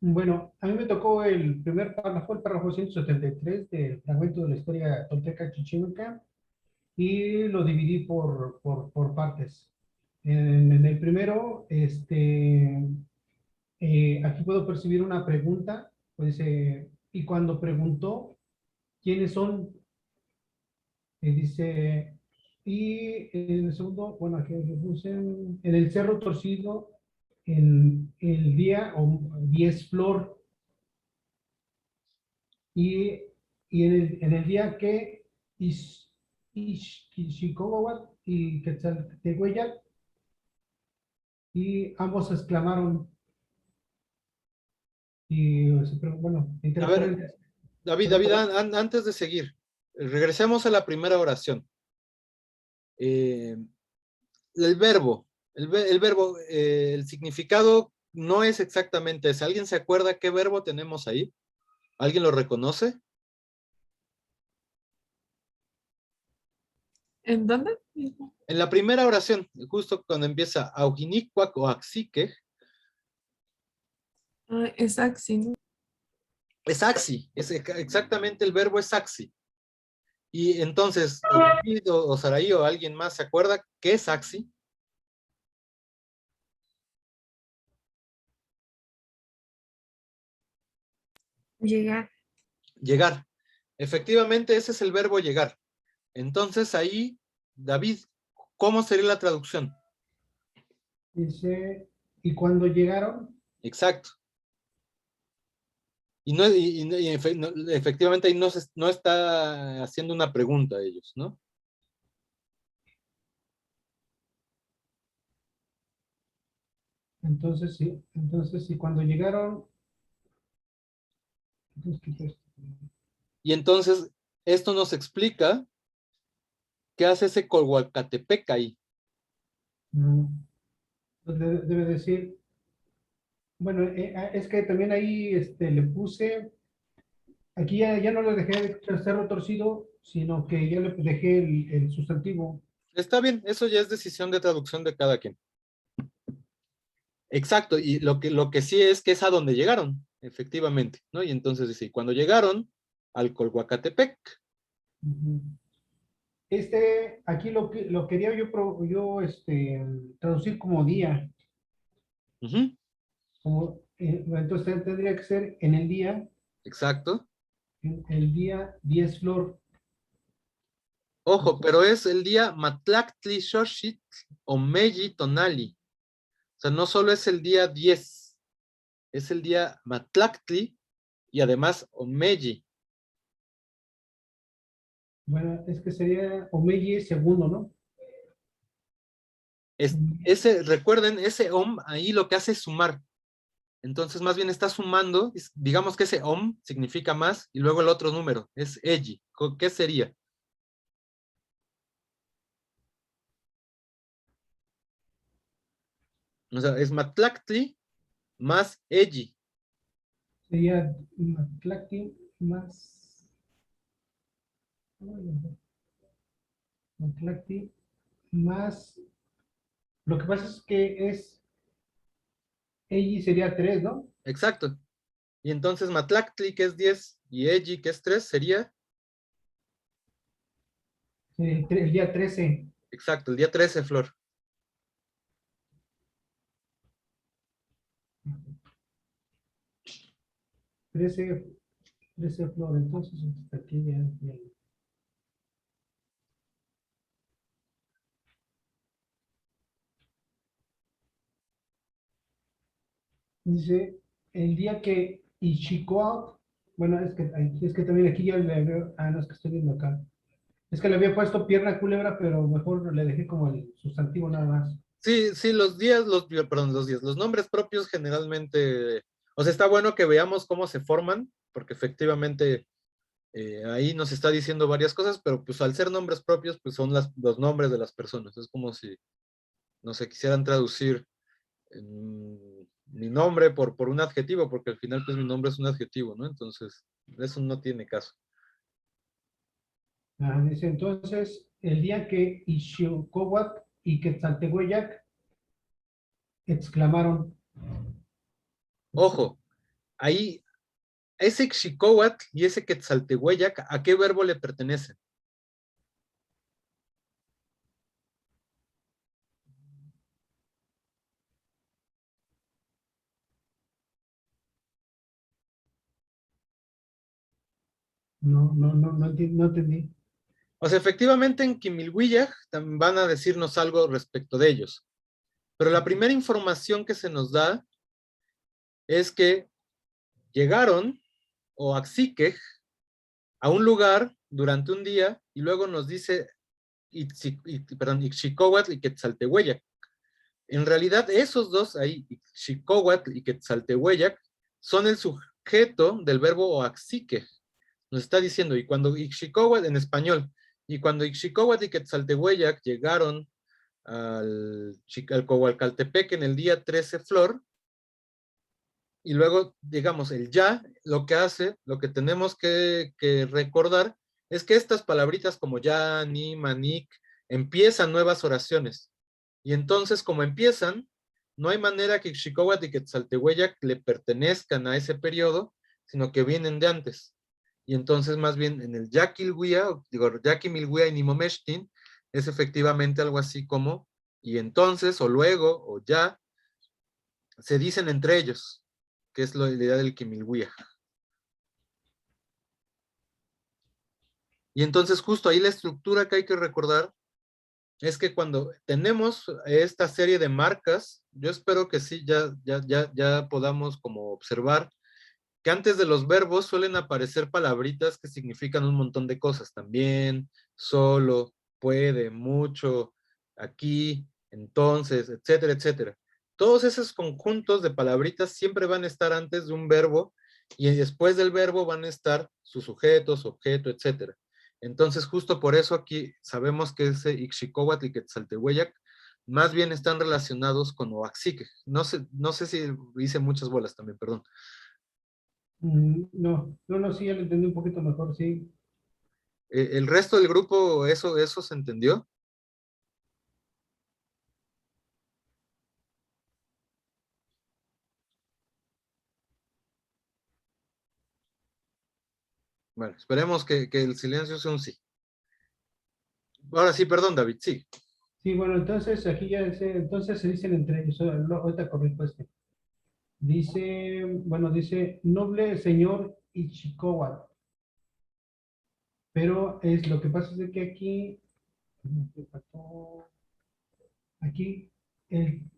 Bueno, a mí me tocó el primer párrafo, el párrafo 173 del fragmento de la historia tolteca chichimeca, y lo dividí por partes. En el primero, aquí puedo percibir una pregunta, pues, y cuando preguntó quiénes son, dice, y en el segundo, bueno, aquí lo puse, en el cerro torcido, en el día, o 10 flor, y, en el día que Ixicóhuatl y Quetzaltehuétl, y ambos exclamaron, y bueno, A ver, interrogaron. David, antes de seguir, regresemos a la primera oración. El verbo, el significado no es exactamente ese. ¿Alguien se acuerda qué verbo tenemos ahí? ¿Alguien lo reconoce? ¿En dónde? En la primera oración, justo cuando empieza Aujinicuac o Axique, Ah, es Axi, ¿no? es axi, exactamente el verbo es axi. Y entonces, o Saraí o alguien más se acuerda qué es axi. Llegar. Llegar. Efectivamente, ese es el verbo llegar. Entonces ahí, David, ¿cómo sería la traducción? Dice, y cuando llegaron, Exacto. Y, no, efectivamente ahí no está haciendo una pregunta a ellos, ¿no? entonces sí, cuando llegaron, entonces, quito esto. Y entonces, esto nos explica qué hace ese Colhuacatepec ahí. No, debe decir, Bueno, es que también ahí le puse, aquí ya no le dejé el cerro torcido, sino que ya le dejé el sustantivo. Está bien, eso ya es decisión de traducción de cada quien. Exacto, y lo que sí es que es a donde llegaron, efectivamente, ¿no? Y entonces dice, y cuando llegaron al Colhuacatepec, Ujú. Aquí lo quería yo traducir como día, ujú, entonces tendría que ser en el día, exacto. en el día 10 flor. Ojo, pero es el día Matlactli Xochitl Omeyi Tonali. O sea, no solo es el día 10, es el día Matlactli y además Omeyi. Bueno, es que sería Omeyi segundo, ¿no? Recuerden, ese Om ahí lo que hace es sumar. Entonces, más bien está sumando, digamos que ese Om significa más, y luego el otro número es Eji. ¿Qué sería? O sea, es Matlactli más Eji. Sería Matlacti más Matlacti más. Lo que pasa es que Eyi sería 3, ¿no? Exacto. Y entonces Matlactli, que es 10, y Eji, que es 3, sería, El día 13. exacto, el día 13, Flor. 13, 13 flor. Entonces, hasta aquí ya. Dice, el día que Ishikoa, bueno, es que también aquí ya le veo, no, es que estoy viendo acá. Es que le había puesto pierna culebra, pero mejor le dejé como el sustantivo nada más. Sí, sí, los nombres propios generalmente, o sea, está bueno que veamos cómo se forman, porque efectivamente ahí nos está diciendo varias cosas, pero pues al ser nombres propios, pues son los nombres de las personas. Es como si, no sé, quisieran traducir mi nombre por un adjetivo, porque al final pues mi nombre es un adjetivo, ¿no? Entonces, eso no tiene caso. Dice entonces, el día que Ishikowa y Quetzaltehueyac exclamaron. Ojo, ahí, ese Xicóatl y ese Quetzaltehueyac, ¿a qué verbo le pertenecen? No entendí. O sea, efectivamente en Quimilhuillas van a decirnos algo respecto de ellos. Pero la primera información que se nos da es que llegaron o Axiquej a un lugar durante un día y luego nos dice Ixicóhuatl y Quetzaltehueyac. En realidad esos dos ahí, Ixicóhuatl y Quetzaltehueyac, son el sujeto del verbo Oaxiquej. Nos está diciendo, y cuando Ixicóhuatl en español, y cuando Ixicóhuatl y Quetzaltehueyac llegaron al Cohualcaltepec en el día 13 Flor, y luego, digamos, el ya, lo que hace, lo que tenemos que recordar, es que estas palabritas como ya, ni, manik, empiezan nuevas oraciones. Y entonces, como empiezan, no hay manera que Ixicóhuatl y Quetzaltehueyac le pertenezcan a ese periodo, sino que vienen de antes. Y entonces, más bien, en el Yaquilhuia, digo, Yaquimilhuia y Nimomeshtin, es efectivamente algo así como, y entonces, o luego, o ya, se dicen entre ellos, que es la idea del Quimilhuia. Y entonces, justo ahí la estructura que hay que recordar es que cuando tenemos esta serie de marcas, yo espero que sí, ya podamos como observar que antes de los verbos suelen aparecer palabritas que significan un montón de cosas, también, solo, puede, mucho, aquí, entonces, etcétera, etcétera. Todos esos conjuntos de palabritas siempre van a estar antes de un verbo y después del verbo van a estar sus sujetos, objeto, etcétera. Entonces, justo por eso aquí sabemos que ese Ixicóhuatl y Quetzaltehueyac más bien están relacionados con oaxique. No sé si hice muchas bolas también, perdón. No, no, no, sí, ya lo entendí un poquito mejor, sí. ¿El resto del grupo, eso se entendió? Bueno, esperemos que el silencio sea un sí. Ahora sí, perdón, David, sí. Sí, bueno, entonces aquí ya dice, entonces se dicen entre ellos, ahorita corrijo este. Dice, bueno, dice, noble señor Ichikawa, pero es lo que pasa es de que aquí el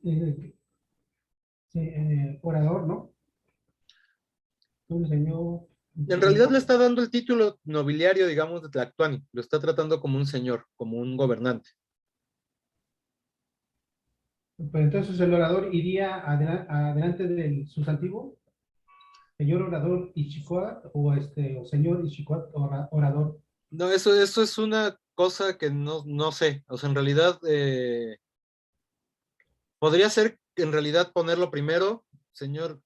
orador, ¿no? Noble señor En realidad le Ichikawa. está dando el título nobiliario, digamos, de Tlactuani. Lo está tratando como un señor, como un gobernante. Pero entonces el orador iría adelante del sustantivo, señor orador Ichikawa o señor Ichikawa orador. No, eso es una cosa que no sé. O sea, en realidad podría ser en realidad ponerlo primero, señor,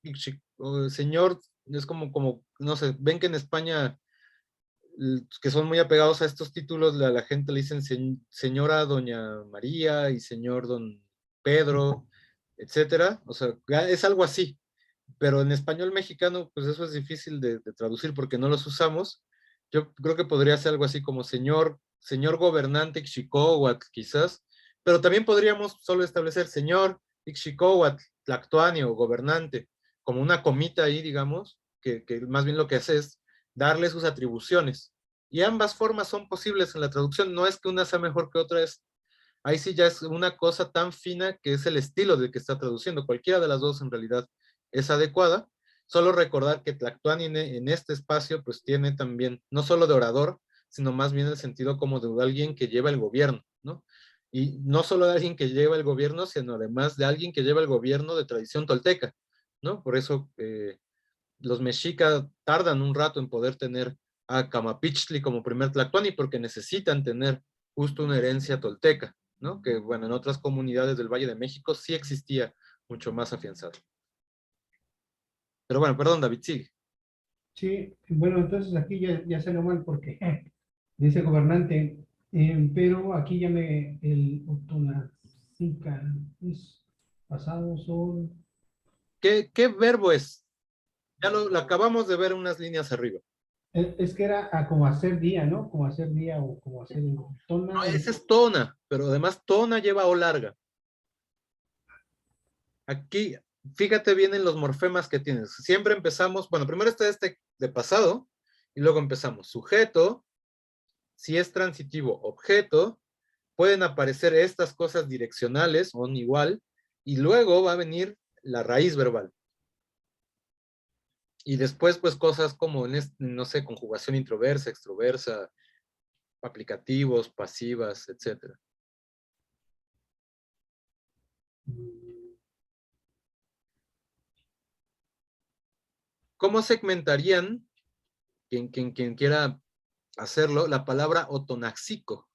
o señor, es como, no sé, ven que en España, que son muy apegados a estos títulos, a la gente le dicen señora doña María y señor don Pedro, etcétera. O sea, es algo así. Pero en español mexicano, pues eso es difícil de traducir porque no los usamos. Yo creo que podría ser algo así como señor gobernante Ixicóhuatl, quizás, pero también podríamos solo establecer señor Ixicóhuatl, tlactuani o gobernante, como una comita ahí, digamos, que más bien lo que hace es darle sus atribuciones. Y ambas formas son posibles en la traducción, no es que una sea mejor que otra, ahí sí ya es una cosa tan fina que es el estilo del que está traduciendo. Cualquiera de las dos en realidad es adecuada. Solo recordar que Tlactuani en este espacio pues tiene también, no solo de orador, sino más bien el sentido como de alguien que lleva el gobierno, ¿no? Y no solo de alguien que lleva el gobierno, sino además de alguien que lleva el gobierno de tradición tolteca, ¿no? Por eso los mexicas tardan un rato en poder tener a Camapichtli como primer Tlactuani porque necesitan tener justo una herencia tolteca, ¿no? Que, bueno, en otras comunidades del Valle de México sí existía mucho más afianzado. Pero bueno, perdón, David, sigue. Sí, bueno, entonces aquí ya salió mal porque dice gobernante, pero aquí ya el Otonaxica es pasado, sol. ¿Qué verbo es? Ya lo acabamos de ver unas líneas arriba. Es que era como hacer día, ¿no? Como hacer día o como hacer No, tona. esa es tona, pero además tona lleva o larga. Aquí, fíjate bien en los morfemas que tienes. Siempre empezamos, bueno, primero está este de pasado, y luego empezamos sujeto, si es transitivo, objeto, pueden aparecer estas cosas direccionales, son igual, y luego va a venir la raíz verbal. Y después, pues, cosas como, no sé, conjugación introversa, extroversa, aplicativos, pasivas, etc. ¿Cómo segmentarían, quien quiera hacerlo, la palabra otonaxico?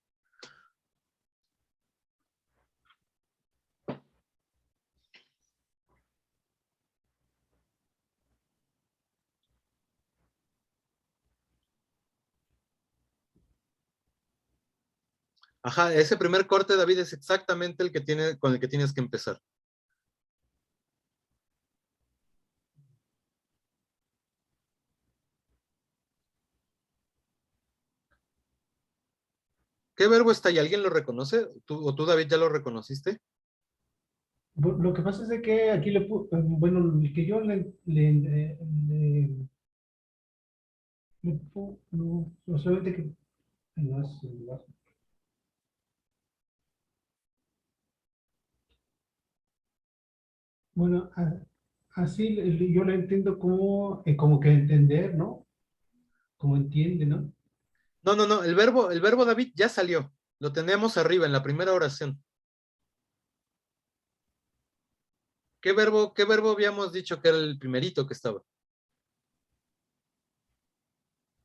Ajá, ese primer corte, David, es exactamente con el que tienes que empezar. ¿Qué verbo está ahí? ¿Alguien lo reconoce? ¿O tú, David, ya lo reconociste? Lo que pasa es de que aquí bueno, el que yo no solamente que no es el lugar. Bueno, así yo lo entiendo como que entender, ¿no? Como entiende, ¿no? No, el verbo David ya salió. Lo tenemos arriba en la primera oración. ¿Qué verbo habíamos dicho que era el primerito que estaba?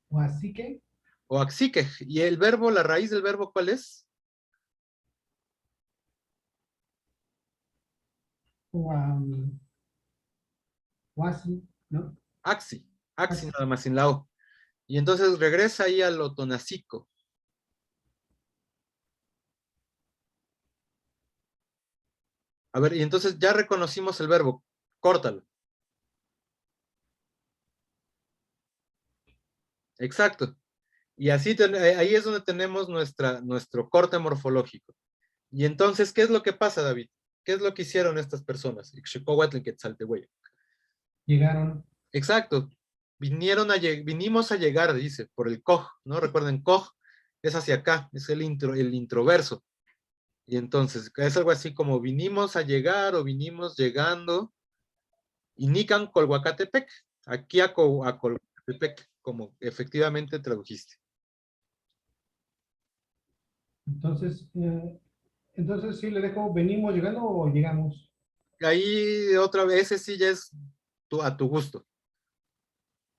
O así que, O axique. ¿Y el verbo, la raíz del verbo, cuál es? o así, ¿no? Axi, axi Axi. nada más sin la O. Y entonces regresa ahí al otonacico. A ver, y entonces ya reconocimos el verbo, córtalo. Exacto. Y así ahí es donde tenemos nuestro corte morfológico. Y entonces, ¿qué es lo que pasa, David? ¿Qué es lo que hicieron estas personas? Llegaron. Exacto. Vinimos a llegar, dice, por el coj, ¿no? Recuerden, coj es hacia acá, es el introverso. Y entonces, es algo así como vinimos a llegar o vinimos llegando. Y Nican Colhuacatepec, aquí a Colhuacatepec, como efectivamente tradujiste. Entonces sí le dejo, ¿venimos llegando o llegamos? Ahí otra vez, ese sí ya es a tu gusto.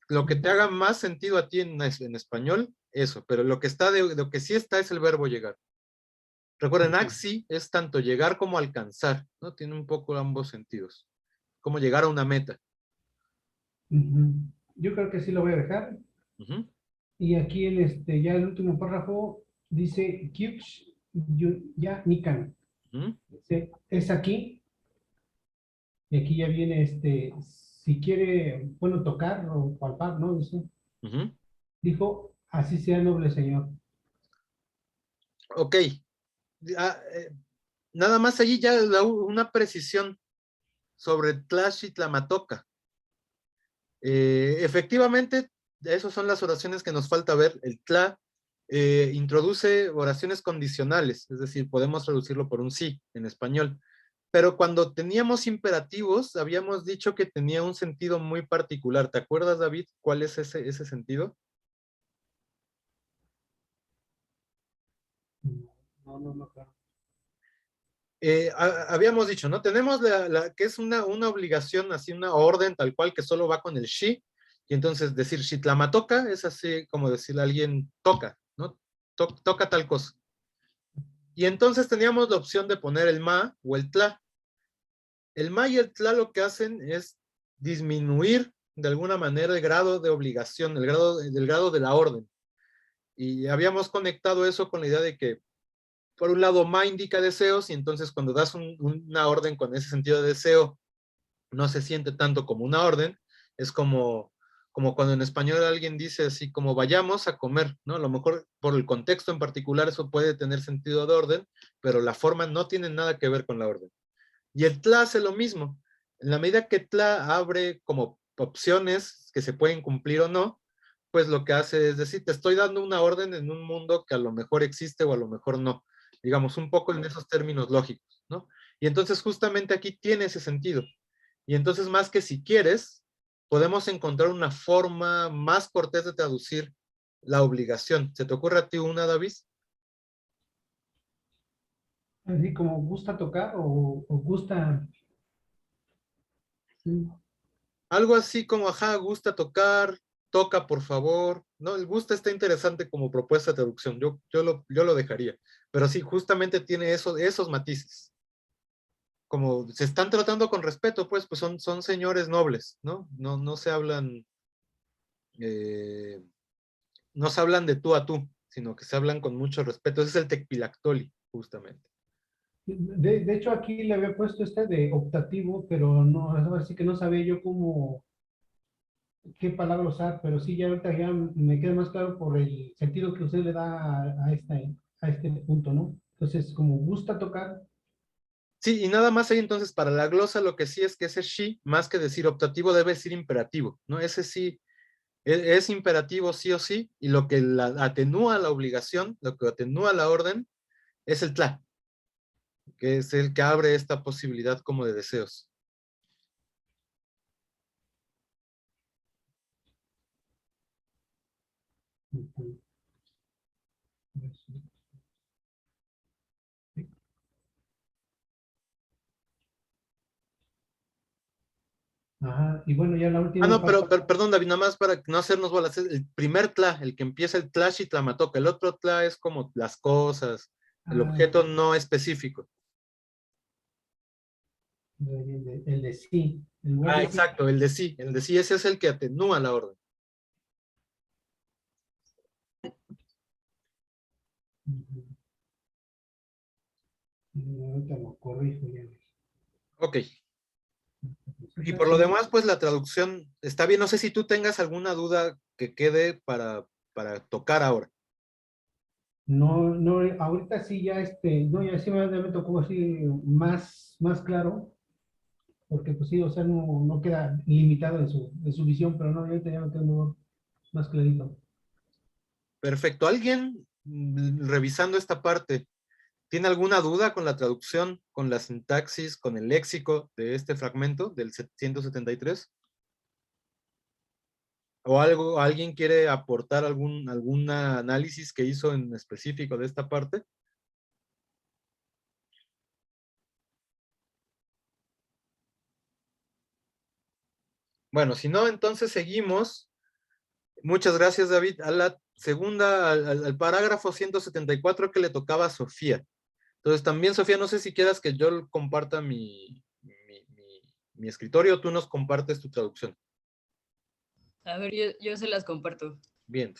Lo que te haga más sentido a ti en español, eso, pero lo que sí está es el verbo llegar. Recuerden, axi es tanto llegar como alcanzar, ¿no? Tiene un poco ambos sentidos. Como llegar a una meta. Ujú. Yo creo que sí lo voy a dejar. Ujú, Y aquí ya el último párrafo dice, Kyuch ya Nikan. ujú, Es aquí, y aquí ya viene si quiere, bueno, tocar o palpar, ¿no? ujú. Dijo, así sea noble señor. Ok. Ah, nada más allí ya una precisión sobre Tlaxitlamatoca. Efectivamente, esas son las oraciones que nos falta ver. El tla introduce oraciones condicionales, es decir, podemos traducirlo por un sí en español. Pero cuando teníamos imperativos, habíamos dicho que tenía un sentido muy particular. ¿Te acuerdas, David, cuál es ese sentido? No, no, no, claro. Habíamos dicho, ¿no? Tenemos que es una obligación, así una orden tal cual que solo va con el shi, y entonces decir shitlamatoca es así como decirle a alguien toca, ¿no? Toca tal cosa. Y entonces teníamos la opción de poner el ma o el tla. El ma y el tla lo que hacen es disminuir de alguna manera el grado de obligación, el grado de la orden. Y habíamos conectado eso con la idea de que por un lado, ma indica deseos, y entonces cuando das una orden con ese sentido de deseo, no se siente tanto como una orden, es como cuando en español alguien dice así como vayamos a comer, ¿no? A lo mejor por el contexto en particular eso puede tener sentido de orden, pero la forma no tiene nada que ver con la orden. Y el tla hace lo mismo. En la medida que tla abre como opciones que se pueden cumplir o no, pues lo que hace es decir, te estoy dando una orden en un mundo que a lo mejor existe o a lo mejor no. Digamos, un poco en esos términos lógicos, ¿no? Y entonces justamente aquí tiene ese sentido. Y entonces más que si quieres, podemos encontrar una forma más cortés de traducir la obligación. ¿Se te ocurre a ti una, David? Así como gusta tocar o gusta. Sí. Algo así como, ajá, gusta tocar, toca por favor, ¿no? El gusta está interesante como propuesta de traducción, yo lo dejaría, pero sí, justamente tiene esos matices, como se están tratando con respeto, pues son señores nobles, ¿no? No se hablan, eh, no se hablan de tú a tú, sino que se hablan con mucho respeto, ese es el tecpilactoli, justamente. De hecho, aquí le había puesto de optativo, pero no, así que no sabía yo qué palabra usar, pero sí, ya ahorita ya me queda más claro por el sentido que usted le da a este punto, ¿no? Entonces, como gusta tocar, Sí, y nada más ahí entonces para la glosa lo que sí es que ese she, más que decir optativo, debe decir imperativo, ¿no? Ese sí es imperativo sí o sí, y lo que atenúa la obligación, lo que atenúa la orden, es el tla, que es el que abre esta posibilidad como de deseos. ujú. Ajá, y bueno, ya la última No, parte. pero perdón, David, nada más para no hacernos bolas, es el primer tla, el que empieza el tla shitlamatoka, el otro tla es como las cosas, el Ah, objeto no específico. El de sí. En lugar Ah, de sí. exacto, el de sí, ese es el que atenúa la orden. Ujú. Ahorita lo corrijo ya. Ok. Y por lo demás, pues la traducción está bien. No sé si tú tengas alguna duda que quede para tocar ahora. No, no, ahorita sí ya no, ya sí me tocó así más claro, porque pues sí, o sea, no queda limitado en su visión, pero no, yo ahorita ya me tengo más clarito. Perfecto. ¿Alguien revisando esta parte tiene alguna duda con la traducción, con la sintaxis, con el léxico de este fragmento del 173? ¿O alguien quiere aportar algún análisis que hizo en específico de esta parte? Bueno, si no, entonces seguimos. Muchas gracias, David. A la segunda, al parágrafo 174 que le tocaba a Sofía. Entonces, también, Sofía, no sé si quieras que yo comparta mi escritorio, o tú nos compartes tu traducción. A ver, yo se las comparto. Bien.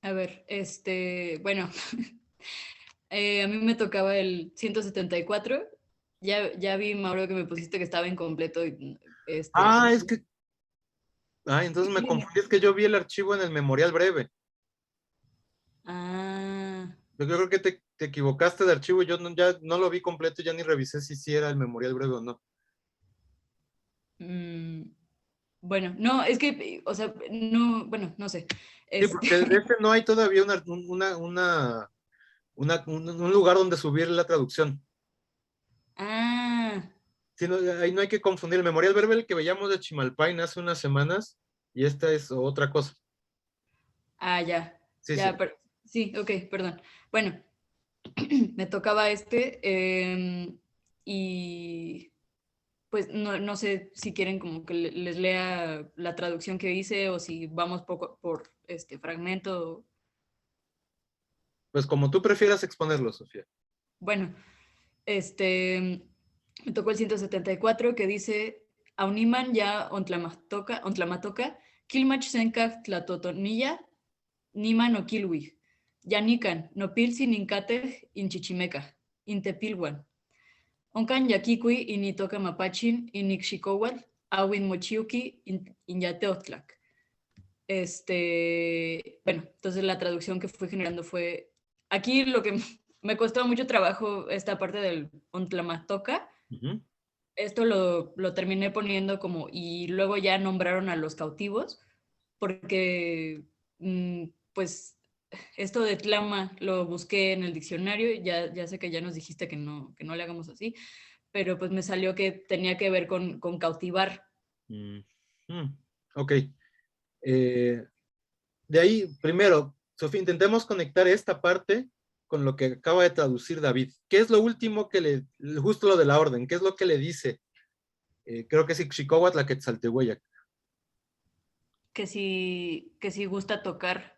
A ver, bueno, a mí me tocaba el 174. Ya vi, Mauro, que me pusiste que estaba incompleto. Ah, es que, entonces me confundí, es que yo vi el archivo en el memorial breve. Ah, Yo creo que te equivocaste de archivo, yo ya no lo vi completo, ya ni revisé si era el memorial breve o no. mm, bueno, no, es que, o sea, no, bueno, no sé. Sí, porque de este no hay todavía un lugar donde subir la traducción. Ah, Sí, ahí no hay que confundir. El memorial breve el que veíamos de Chimalpain hace unas semanas y esta es otra cosa. ya, Sí, sí. ya, sí, ok, perdón. Bueno, me tocaba y pues no sé si quieren como que les lea la traducción que hice o si vamos poco por este fragmento. Pues como tú prefieras exponerlo, Sofía. Bueno, me tocó el 174 que dice Auniman ya ontlamatoca, Kilmach senka tlatotonilla, Niman no kilwi, Yanikan, no pilsi ninkate inchichimeca, Intepilwan. Onkan yakikui initoka mapachin inikxikowatl, awin mochiuki inyateotlak. Bueno, entonces la traducción que fui generando fue, aquí lo que me costó mucho trabajo esta parte del ontlamatoca, Ujú. esto lo terminé poniendo como, y luego ya nombraron a los cautivos, porque pues esto de tlama lo busqué en el diccionario, ya sé que ya nos dijiste que no le hagamos así, pero pues me salió que tenía que ver con cautivar. Mm, ok. Eh, de ahí, primero, Sofía, intentemos conectar esta parte con lo que acaba de traducir David. ¿Qué es lo último justo lo de la orden, qué es lo que le dice? Creo que es Ixicóhuatl la Quetzaltehueyac. Que si gusta tocar.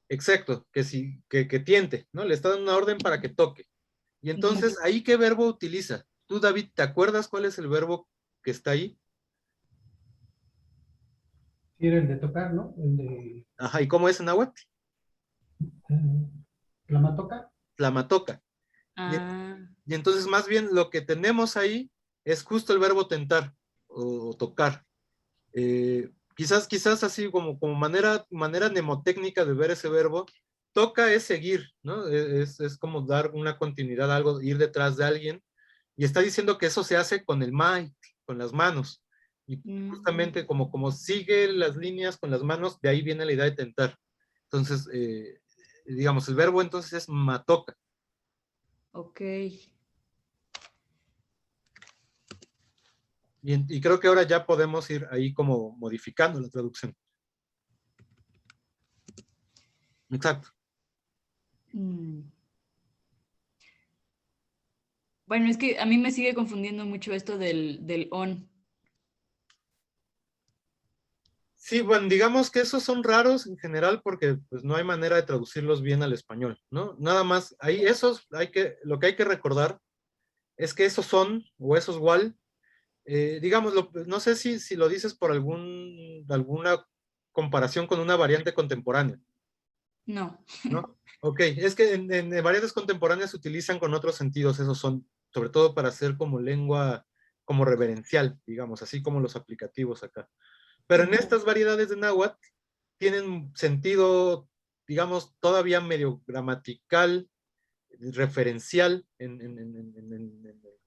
Exacto, que tiente, ¿no? Le está dando una orden para que toque. Y entonces, ¿ahí qué verbo utiliza? Tú, David, ¿te acuerdas cuál es el verbo que está ahí? Sí, era el de tocar, ¿no? El de Ajá, ¿y cómo es en náhuatl? Tlamatoca. Tlamatoca. Y, Ah, y entonces, más bien, lo que tenemos ahí es justo el verbo tentar o tocar. Quizás así como manera mnemotécnica de ver ese verbo, toca es seguir, ¿no? Es como dar una continuidad a algo, ir detrás de alguien, y está diciendo que eso se hace con el might, con las manos, y justamente como sigue las líneas con las manos, de ahí viene la idea de tentar. Entonces, digamos, el verbo entonces es matoca. ok. Y creo que ahora ya podemos ir ahí como modificando la traducción. Exacto. Bueno, es que a mí me sigue confundiendo mucho esto del on. Sí, bueno, digamos que esos son raros en general porque pues, no hay manera de traducirlos bien al español, ¿no? Nada más, ahí esos lo que hay que recordar es que esos son, o esos igual, digamos, no sé si lo dices por alguna comparación con una variante contemporánea, No. ¿no? Ok, es que en variantes contemporáneas se utilizan con otros sentidos, esos son, sobre todo para hacer como lengua, como reverencial, digamos, así como los aplicativos acá. Pero en estas variedades de náhuatl tienen sentido, digamos, todavía medio gramatical, referencial en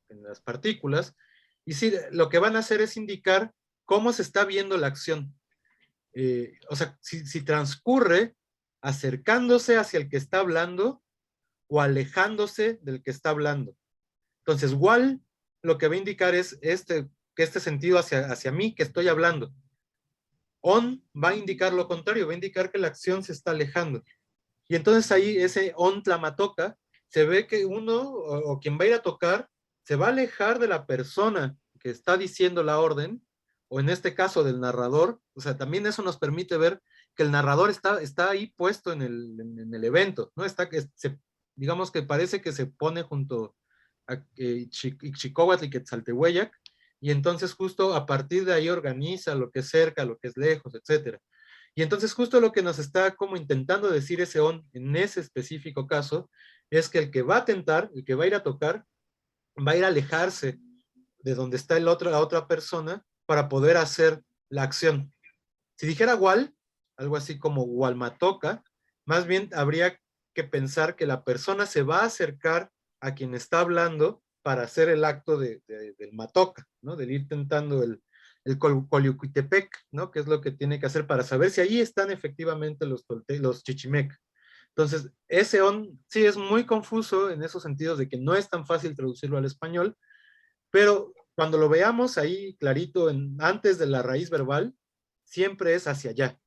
las partículas. Y sí, lo que van a hacer es indicar cómo se está viendo la acción. O sea, si transcurre acercándose hacia el que está hablando o alejándose del que está hablando. Entonces, igual lo que va a indicar es que este sentido hacia mí que estoy hablando. On va a indicar lo contrario, va a indicar que la acción se está alejando. Y entonces ahí ese on tlamatoca, se ve que uno o quien va a ir a tocar se va a alejar de la persona que está diciendo la orden, o en este caso del narrador. O sea, también eso nos permite ver que el narrador está ahí puesto en el evento, ¿no? Digamos que parece que se pone junto a Ixicóhuatl y Quetzaltehueyac, y entonces justo a partir de ahí organiza lo que es cerca, lo que es lejos, etcétera. Y entonces justo lo que nos está como intentando decir ese on en ese específico caso es que el que va a tentar, el que va a ir a tocar, va a ir a alejarse de donde está la otra persona para poder hacer la acción. Si dijera Wal, algo así como Walmatoca, más bien habría que pensar que la persona se va a acercar a quien está hablando para hacer el acto del matoca, ¿no? Del ir tentando el Coliuquitepec, ¿no? Que es lo que tiene que hacer para saber si ahí están efectivamente los chichimec. Entonces, ese on sí es muy confuso en esos sentidos de que no es tan fácil traducirlo al español, pero cuando lo veamos ahí clarito antes de la raíz verbal, siempre es hacia allá.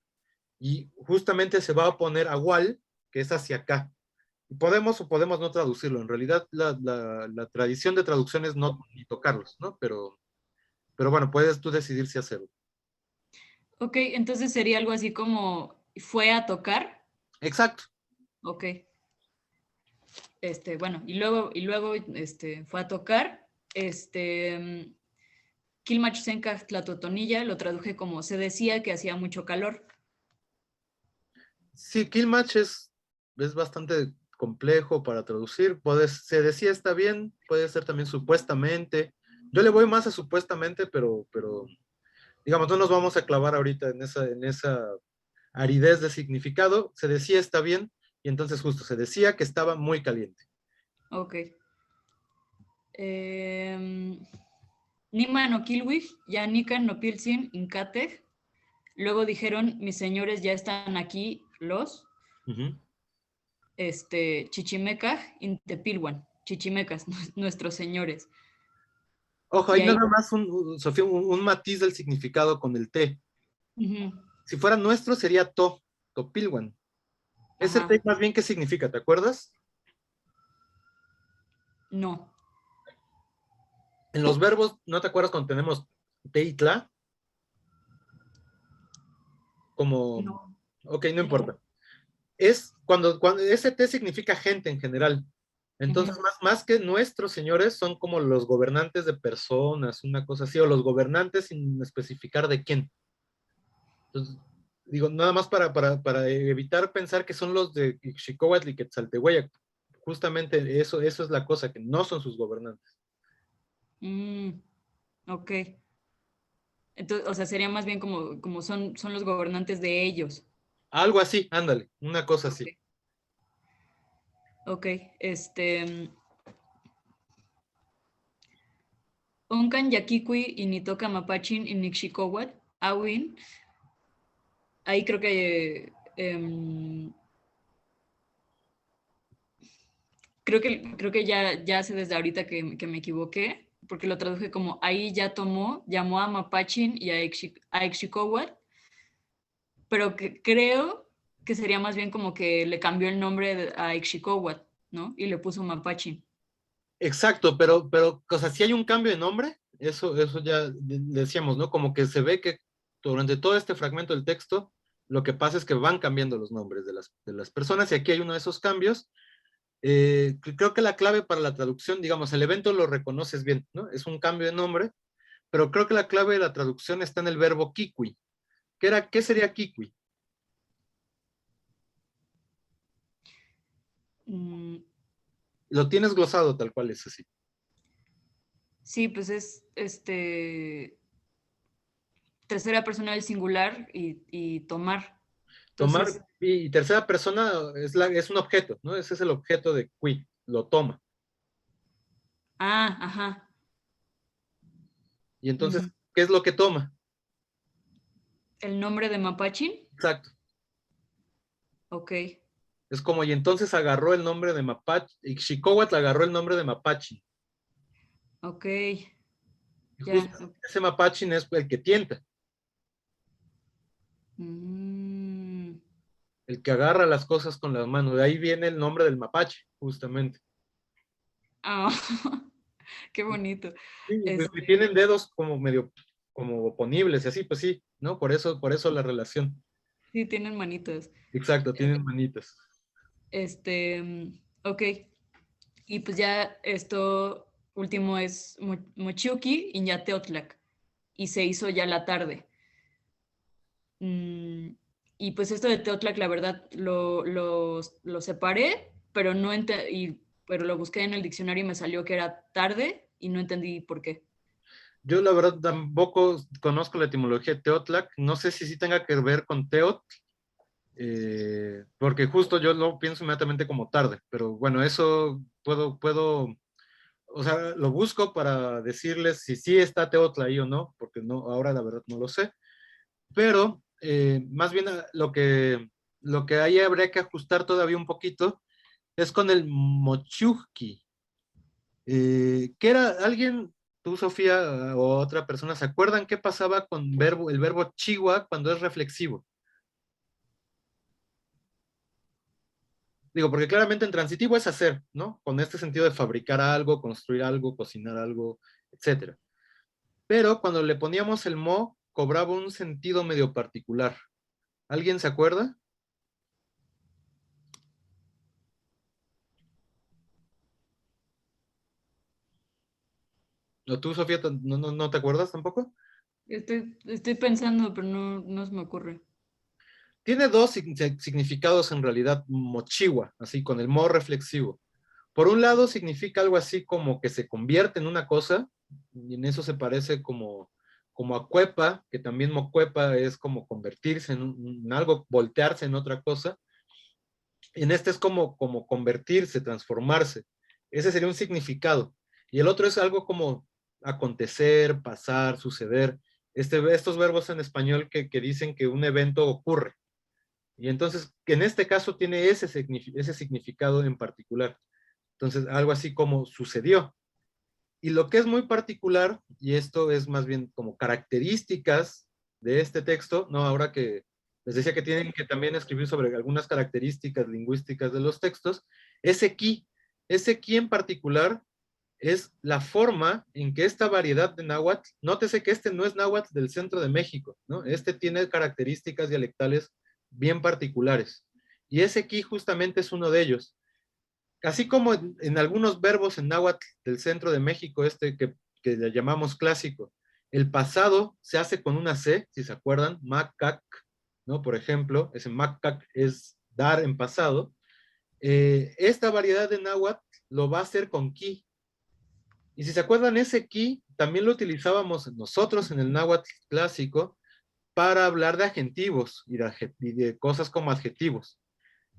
Y justamente se va a poner a wal, que es hacia acá. Podemos o podemos no traducirlo. En realidad, la tradición de traducción es no ni tocarlos, ¿no? Pero bueno, puedes tú decidir si hacerlo. Ok, entonces sería algo así como fue a tocar. Exacto. Ok. Bueno, y luego fue a tocar. Quilmachsenca Tlatotonilla lo traduje como se decía que hacía mucho calor. Sí, Killmatch es bastante complejo para traducir. Se decía está bien, puede ser también supuestamente. Yo le voy más a supuestamente, pero digamos, no nos vamos a clavar ahorita en esa aridez de significado. Se decía está bien, y entonces justo se decía que estaba muy caliente. Ok. Nima no Kilwich, ya Nikan no Pilsin, Incatej. Luego dijeron, mis señores ya están aquí, los Chichimecaj, Intepilhuan, Chichimecas, nuestros señores. Ojo, Y hay ahí, nada más, Sofía, un matiz del significado con el T. Si fuera nuestro sería Topilhuan. Ese T más bien, ¿qué significa? ¿Te acuerdas? No. En los verbos, ¿no te acuerdas cuando tenemos te y tla? Como, No. ok, no importa. Es cuando ese T significa gente en general. Entonces, más que nuestros señores, son como los gobernantes de personas, una cosa así, o los gobernantes sin especificar de quién. Entonces, digo, nada más para evitar pensar que son los de Ixicóhuatl y Quetzaltehueyac. Justamente eso es la cosa, que no son sus gobernantes. Ok. Entonces, o sea, sería más bien como son los gobernantes de ellos. Algo así, ándale, una cosa así. Ok, Onkan Yakikui y Nitoka Mapachin y Nixicowat, Awin. Ahí creo que creo que ya sé desde ahorita que me equivoqué, porque lo traduje como ahí ya llamó a Mapachin y a Ixicowat, pero creo que sería más bien como que le cambió el nombre a Ixicóhuatl, ¿no? Y le puso Mapachín. Exacto, pero, o sea, si hay un cambio de nombre, eso ya decíamos, ¿no? Como que se ve que durante todo este fragmento del texto, lo que pasa es que van cambiando los nombres de las personas, y aquí hay uno de esos cambios. Creo que la clave para la traducción, digamos, el evento lo reconoces bien, ¿no? Es un cambio de nombre, pero creo que la clave de la traducción está en el verbo kikui. ¿Qué sería kikui? Mm, Lo tienes glosado tal cual es así. sí, pues es tercera persona del singular y tomar. Tomar, Entonces, y tercera persona es un objeto, ¿no? Ese es el objeto de qui, lo toma. ajá. Y entonces, ¿qué es lo que toma? El nombre de Mapachín, Exacto. ok, Es como, y entonces agarró el nombre de Mapache, y Xicóhuatl agarró el nombre de Mapache. ok, Y ya. justo ese Mapache es el que tienta, Mm, el que agarra las cosas con las manos. De ahí viene el nombre del Mapache, justamente. ah, qué bonito. Sí, pues, y Este, tienen dedos como medio, como oponibles, y así, pues sí, ¿no? Por eso la relación. sí, tienen manitas. Exacto, tienen manitas. Ok. Y pues ya esto último es Mochiuki y Ñateotlac. Y se hizo ya la tarde. Mm, y pues esto de Teotlac, la verdad, lo separé, pero no pero lo busqué en el diccionario y me salió que era tarde y no entendí por qué. Yo la verdad tampoco conozco la etimología de Teotlac, no sé si sí tenga que ver con Teot, porque justo yo lo pienso inmediatamente como tarde, pero bueno, eso puedo, o sea, lo busco para decirles si sí está Teotla ahí o no, porque no, ahora la verdad no lo sé, pero más bien lo que ahí habría que ajustar todavía un poquito es con el mochujki. ¿Qué era? ¿Alguien, tú, Sofía, o otra persona, se acuerdan qué pasaba con el verbo chiwa cuando es reflexivo? Digo, porque claramente en transitivo es hacer, ¿no? Con este sentido de fabricar algo, construir algo, cocinar algo, etcétera. Pero cuando le poníamos el mo, cobraba un sentido medio particular. ¿Alguien se acuerda? ¿O tú, Sofía, no te acuerdas tampoco? Estoy pensando, pero no se me ocurre. Tiene dos significados en realidad, mochiwa, así, con el mo reflexivo. Por un lado, significa algo así como que se convierte en una cosa, y en eso se parece como acuepa, que también mocuepa es como convertirse en algo, voltearse en otra cosa. En este es como convertirse, transformarse. Ese sería un significado. Y el otro es algo como acontecer, pasar, suceder. Estos verbos en español que dicen que un evento ocurre. Y entonces, en este caso tiene ese significado en particular. Entonces, algo así como sucedió. Y lo que es muy particular, y esto es más bien como características de este texto, ¿no? Ahora que les decía que tienen que también escribir sobre algunas características lingüísticas de los textos, ese ki en particular es la forma en que esta variedad de náhuatl, nótese que este no es náhuatl del centro de México, ¿no? Este tiene características dialectales bien particulares. Y ese ki justamente es uno de ellos. Así como en algunos verbos en náhuatl del centro de México, que le llamamos clásico, el pasado se hace con una C, si se acuerdan, macac, ¿no? Por ejemplo, ese macac es dar en pasado. Esta variedad de náhuatl lo va a hacer con ki. Y si se acuerdan, ese ki también lo utilizábamos nosotros en el náhuatl clásico para hablar de adjetivos y de cosas como adjetivos.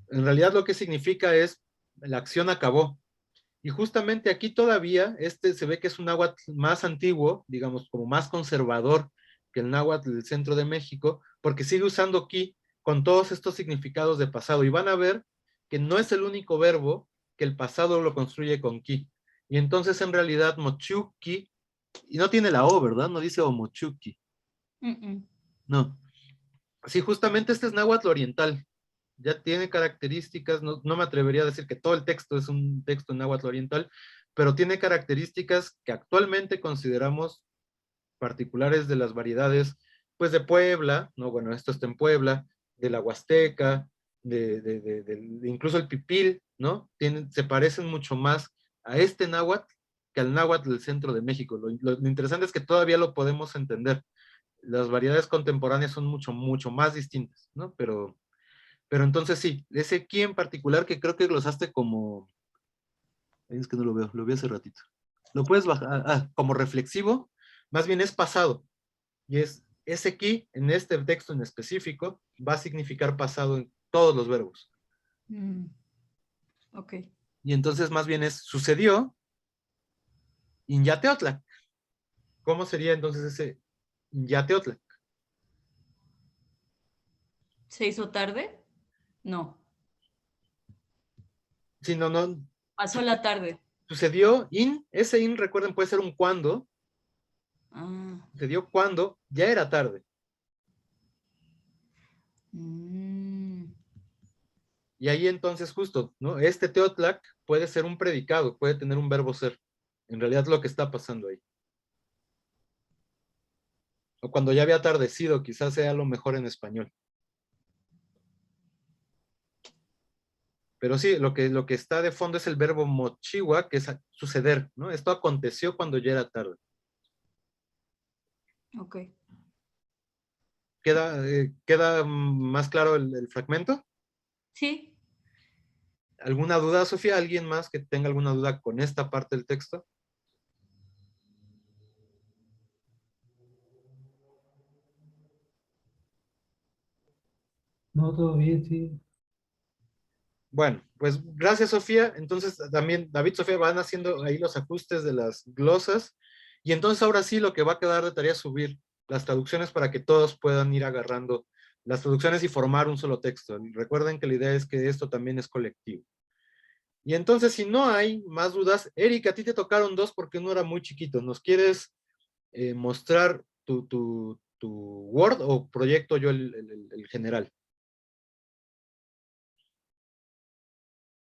En realidad lo que significa es la acción acabó. Y justamente aquí todavía se ve que es un náhuatl más antiguo, digamos, como más conservador que el náhuatl del centro de México, porque sigue usando ki con todos estos significados de pasado. Y van a ver que no es el único verbo que el pasado lo construye con ki. Y entonces en realidad mochuki, y no tiene la O, ¿verdad? No dice omochuki. Mm, mm. No. Sí, justamente este es náhuatl oriental. ya tiene características, no me atrevería a decir que todo el texto es un texto en náhuatl oriental, pero tiene características que actualmente consideramos particulares de las variedades, pues de Puebla, ¿no? Bueno, esto está en Puebla, de la Huasteca, de incluso el Pipil, ¿no? Se parecen mucho más a este náhuatl que al náhuatl del centro de México. Lo interesante es que todavía lo podemos entender. Las variedades contemporáneas son mucho más distintas, ¿no? Pero entonces sí, ese aquí en particular que creo que glosaste como, es que no lo veo, lo vi hace ratito. Lo puedes bajar, como reflexivo, más bien es pasado. Y ese aquí, en este texto en específico, va a significar pasado en todos los verbos. Ok. Y entonces más bien sucedió Inyateotlac. ¿Cómo sería entonces ese Inyateotlac? ¿Se hizo tarde? No. Si no, Pasó la tarde. sucedió ese recuerden, puede ser un cuando. Ah. Sucedió cuando ya era tarde. Y ahí entonces justo, ¿no? Este Teotlac puede ser un predicado, puede tener un verbo ser. En realidad es lo que está pasando ahí. O cuando ya había atardecido, quizás sea lo mejor en español. Pero sí, lo que está de fondo es el verbo mochiwa, que es suceder, ¿no? Esto aconteció cuando ya era tarde. Ok. ¿Queda más claro el fragmento? Sí. ¿Alguna duda, Sofía? ¿Alguien más que tenga alguna duda con esta parte del texto? No, todo bien, sí. Bueno, pues gracias, Sofía. Entonces también David, Sofía van haciendo ahí los ajustes de las glosas. Y entonces ahora sí lo que va a quedar de tarea es subir las traducciones para que todos puedan ir agarrando las traducciones y formar un solo texto. Y recuerden que la idea es que esto también es colectivo. Y entonces, si no hay más dudas, Eric, a ti te tocaron dos porque uno era muy chiquito. ¿Nos quieres mostrar tu Word o proyecto yo el general?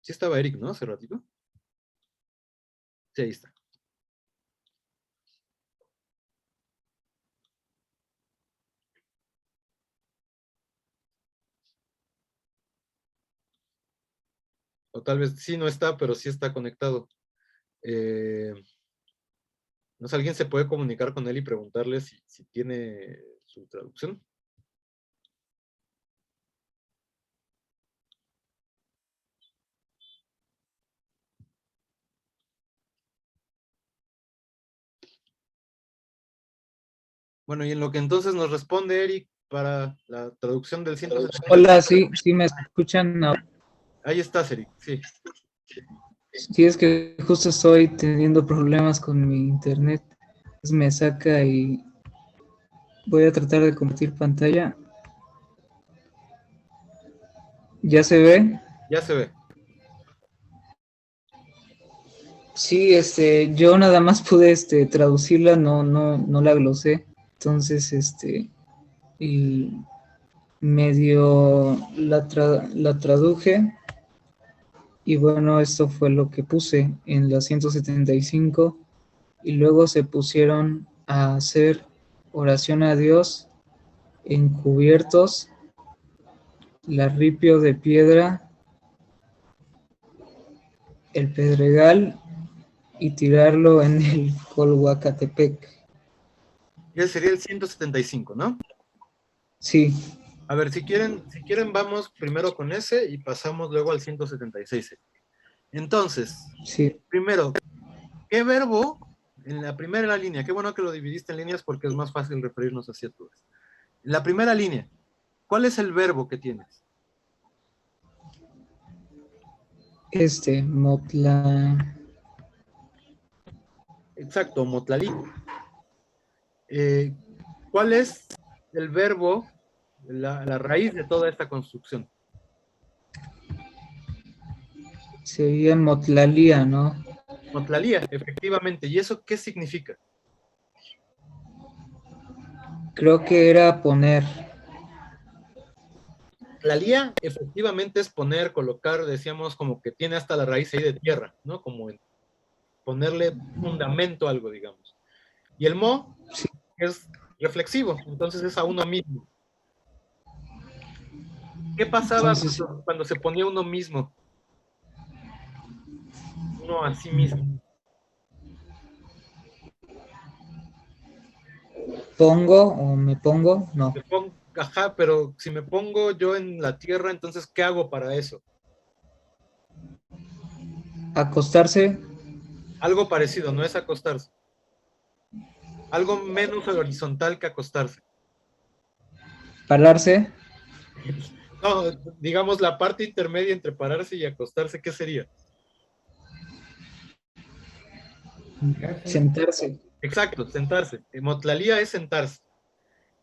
Sí estaba Eric, ¿no? Hace ratito. Sí, ahí está. O tal vez sí no está, pero sí está conectado. No sé, ¿alguien se puede comunicar con él y preguntarle si tiene su traducción? Bueno, y en lo que entonces nos responde Eric para la traducción del 170. Hola, sí me escuchan. Ahí estás, Eric, sí. Sí, es que justo estoy teniendo problemas con mi internet. Entonces me saca y voy a tratar de compartir pantalla. ¿Ya se ve? Ya se ve. Sí, yo nada más pude traducirla, no la glosé. Entonces, y medio la traduje. Y bueno, esto fue lo que puse en la 175. Y luego se pusieron a hacer oración a Dios en cubiertos, la ripio de piedra, el pedregal y tirarlo en el Colhuacatepec. Ese sería el 175, ¿no? Sí. A ver, si quieren vamos primero con ese y pasamos luego al 176. Entonces, Sí. primero, ¿qué verbo en la primera línea? Qué bueno que lo dividiste en líneas porque es más fácil referirnos hacia todas. En la primera línea, ¿cuál es el verbo que tienes? Motla. Exacto, motlalí. ¿Cuál es el verbo, la raíz de toda esta construcción? Sería Motlalía, ¿no? Motlalía, efectivamente. ¿Y eso qué significa? Creo que era poner. motlalía efectivamente es poner, colocar, decíamos, como que tiene hasta la raíz ahí de tierra, ¿no? Como en ponerle fundamento a algo, digamos. Y el mo es reflexivo, entonces es a uno mismo. ¿Qué pasaba Entonces, cuando se ponía uno mismo? Uno a sí mismo. ¿pongo o me pongo? No. Ajá, pero si me pongo yo en la tierra, entonces, ¿qué hago para eso? Acostarse, Algo parecido, no es acostarse. Algo menos horizontal que acostarse. pararse, No, digamos la parte intermedia entre pararse y acostarse, ¿qué sería? Hincarse. sentarse. Exacto, sentarse. Motlalía es sentarse.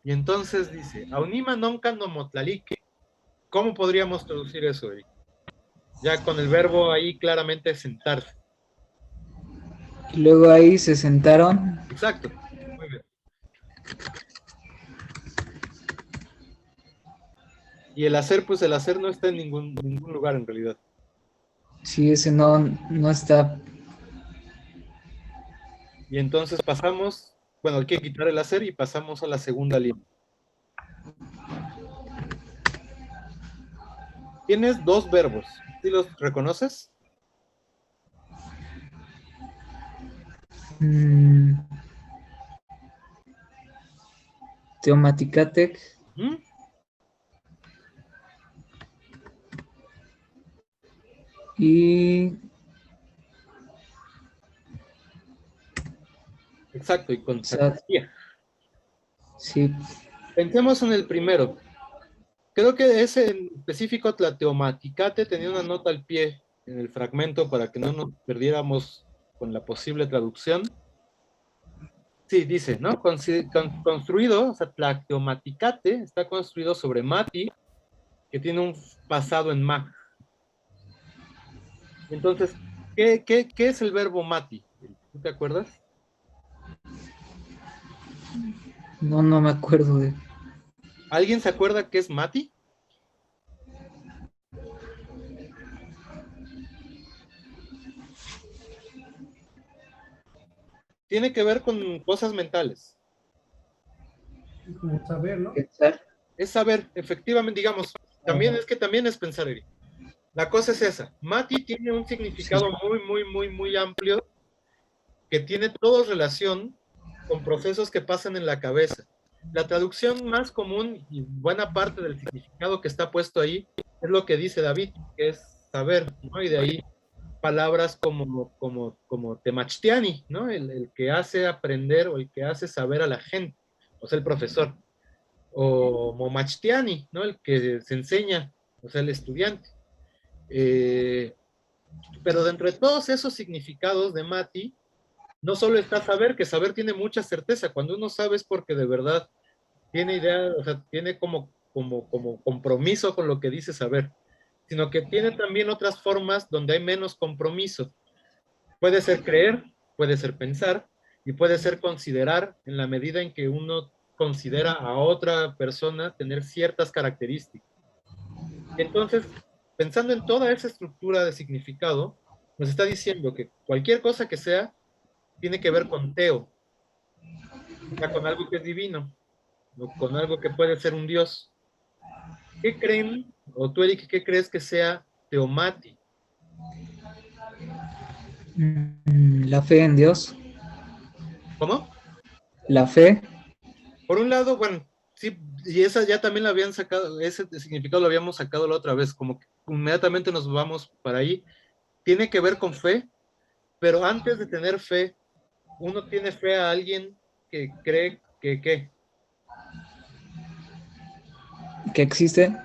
Y entonces dice, Aunima nonca no motlalique. ¿Cómo podríamos traducir eso, Eric? Ya con el verbo ahí claramente sentarse. Y luego ahí se sentaron. Exacto. Muy bien. Y el hacer, pues el hacer no está en ningún lugar en realidad. Sí, ese no está. Y entonces pasamos, bueno, hay que quitar el hacer y pasamos a la segunda línea. Tienes dos verbos. ¿Sí los reconoces? mm, Teomaticatec ¿Mm? y Exacto, y con Sat. sabiduría. Sí, Pensemos en el primero. Creo que ese en específico, Tlateomaticate, tenía una nota al pie en el fragmento para que no nos perdiéramos con la posible traducción. Sí, dice, ¿no? Construido, o sea, Tlateomaticate está construido sobre Mati, que tiene un pasado en Ma. Entonces, ¿qué es el verbo Mati? ¿Tú te acuerdas? no me acuerdo de. ¿Alguien se acuerda qué es Mati? Tiene que ver con cosas mentales. Como saber, ¿no? Pensar. Es saber, efectivamente, digamos, también es pensar, Eric. La cosa es esa. Mati tiene un significado Sí. muy amplio que tiene todo relación con procesos que pasan en la cabeza. La traducción más común y buena parte del significado que está puesto ahí es lo que dice David, que es saber, ¿no? Y de ahí palabras como temachtiani, ¿no? El que hace aprender o el que hace saber a la gente, o sea, el profesor. O momachtiani, ¿no? El que se enseña, o sea, el estudiante. Pero dentro de todos esos significados de Mati, no solo está saber, que saber tiene mucha certeza. Cuando uno sabe es porque de verdad tiene idea, o sea, tiene como compromiso con lo que dice saber, sino que tiene también otras formas donde hay menos compromiso. Puede ser creer, puede ser pensar y puede ser considerar en la medida en que uno considera a otra persona tener ciertas características. Entonces, pensando en toda esa estructura de significado, nos está diciendo que cualquier cosa que sea tiene que ver con teo, o sea, con algo que es divino, o con algo que puede ser un dios. ¿Qué creen, o tú, Eric, qué crees que sea teomati? La fe en Dios. ¿Cómo? La fe. Por un lado, bueno, sí, y esa ya también la habían sacado, ese significado lo habíamos sacado la otra vez, como que inmediatamente nos vamos para ahí. Tiene que ver con fe, pero antes de tener fe, uno tiene fe a alguien que cree que, ¿qué? Que existe.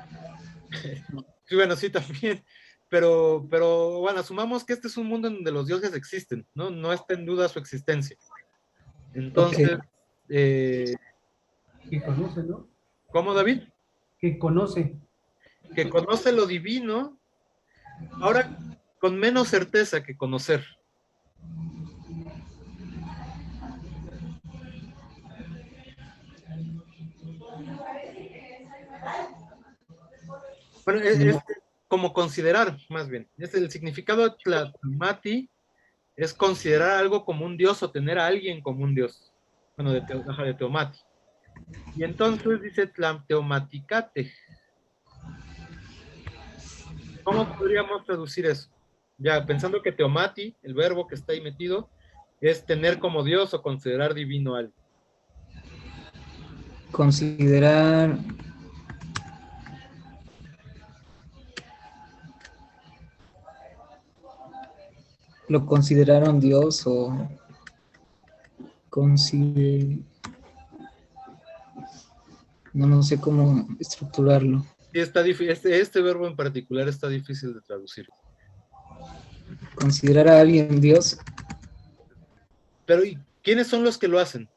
Sí, bueno, sí, también, pero bueno, asumamos que este es un mundo en donde los dioses existen, ¿no? No está en duda su existencia. Ok. Entonces, eh, Que conoce, ¿no? ¿cómo, David? Que conoce. Que conoce lo divino, ahora con menos certeza que conocer. Bueno, es como considerar, más bien. Es el significado de tlatemati, es considerar algo como un dios o tener a alguien como un dios. Bueno, de teomati. Y entonces dice tlateomaticate. ¿Cómo podríamos traducir eso? Ya, pensando que teomati, el verbo que está ahí metido, es tener como Dios o considerar divino algo. Considerar, lo consideraron Dios o no sé cómo estructurarlo. Sí, está difícil, este verbo en particular está difícil de traducir. Considerar a alguien Dios. Pero ¿y quiénes son los que lo hacen?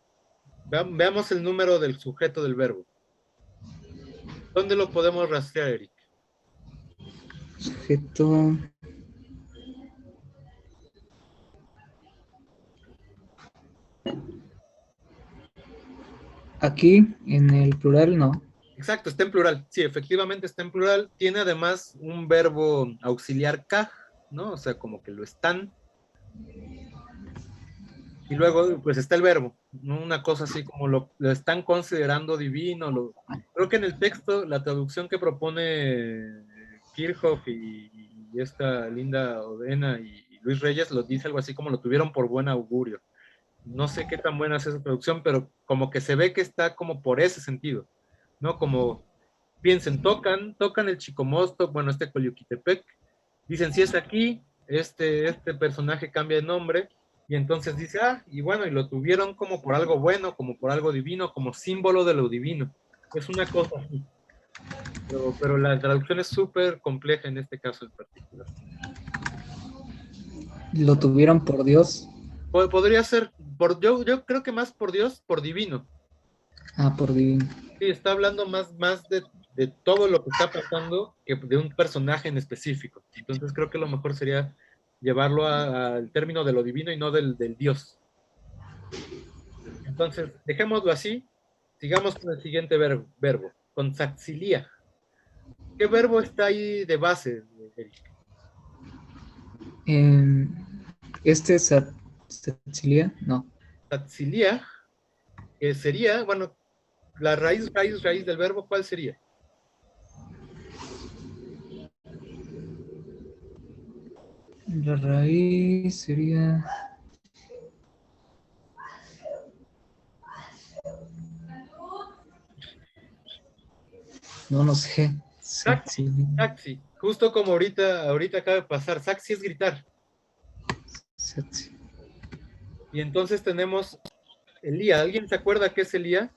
Veamos el número del sujeto del verbo. ¿Dónde lo podemos rastrear, Eric? Sujeto. Aquí, en el plural, no. Exacto, está en plural. Sí, efectivamente está en plural. Tiene además un verbo auxiliar kaj, ¿no? O sea, como que lo están. Y luego, pues está el verbo, ¿no? Una cosa así como lo están considerando divino. Creo que en el texto, la traducción que propone Kirchhoff y esta Linda Odena y Luis Reyes lo dice algo así como lo tuvieron por buen augurio. No sé qué tan buena es esa traducción, pero como que se ve que está como por ese sentido, ¿no? Como piensen, tocan el Chicomosto, bueno, Coyuquitepec, dicen, si es aquí, este personaje cambia de nombre, y entonces dice, y bueno, y lo tuvieron como por algo bueno, como por algo divino, como símbolo de lo divino. Es una cosa así. Pero la traducción es súper compleja en este caso en particular. Lo tuvieron por Dios. Podría ser, yo creo que más por Dios, por divino. Por divino. Sí, está hablando más de todo lo que está pasando que de un personaje en específico. Entonces creo que lo mejor sería llevarlo al término de lo divino y no del Dios. Entonces, dejémoslo así, sigamos con el siguiente verbo, con saxilia. ¿Qué verbo está ahí de base, Eric? Este es Satsilia, no. Saxilia, que sería, bueno, la raíz del verbo, ¿cuál sería? La raíz sería... No sé. Saxi. Justo como ahorita acaba de pasar. Saxi es gritar. Saxi. Y entonces tenemos Elía. ¿Alguien se acuerda qué es Elía?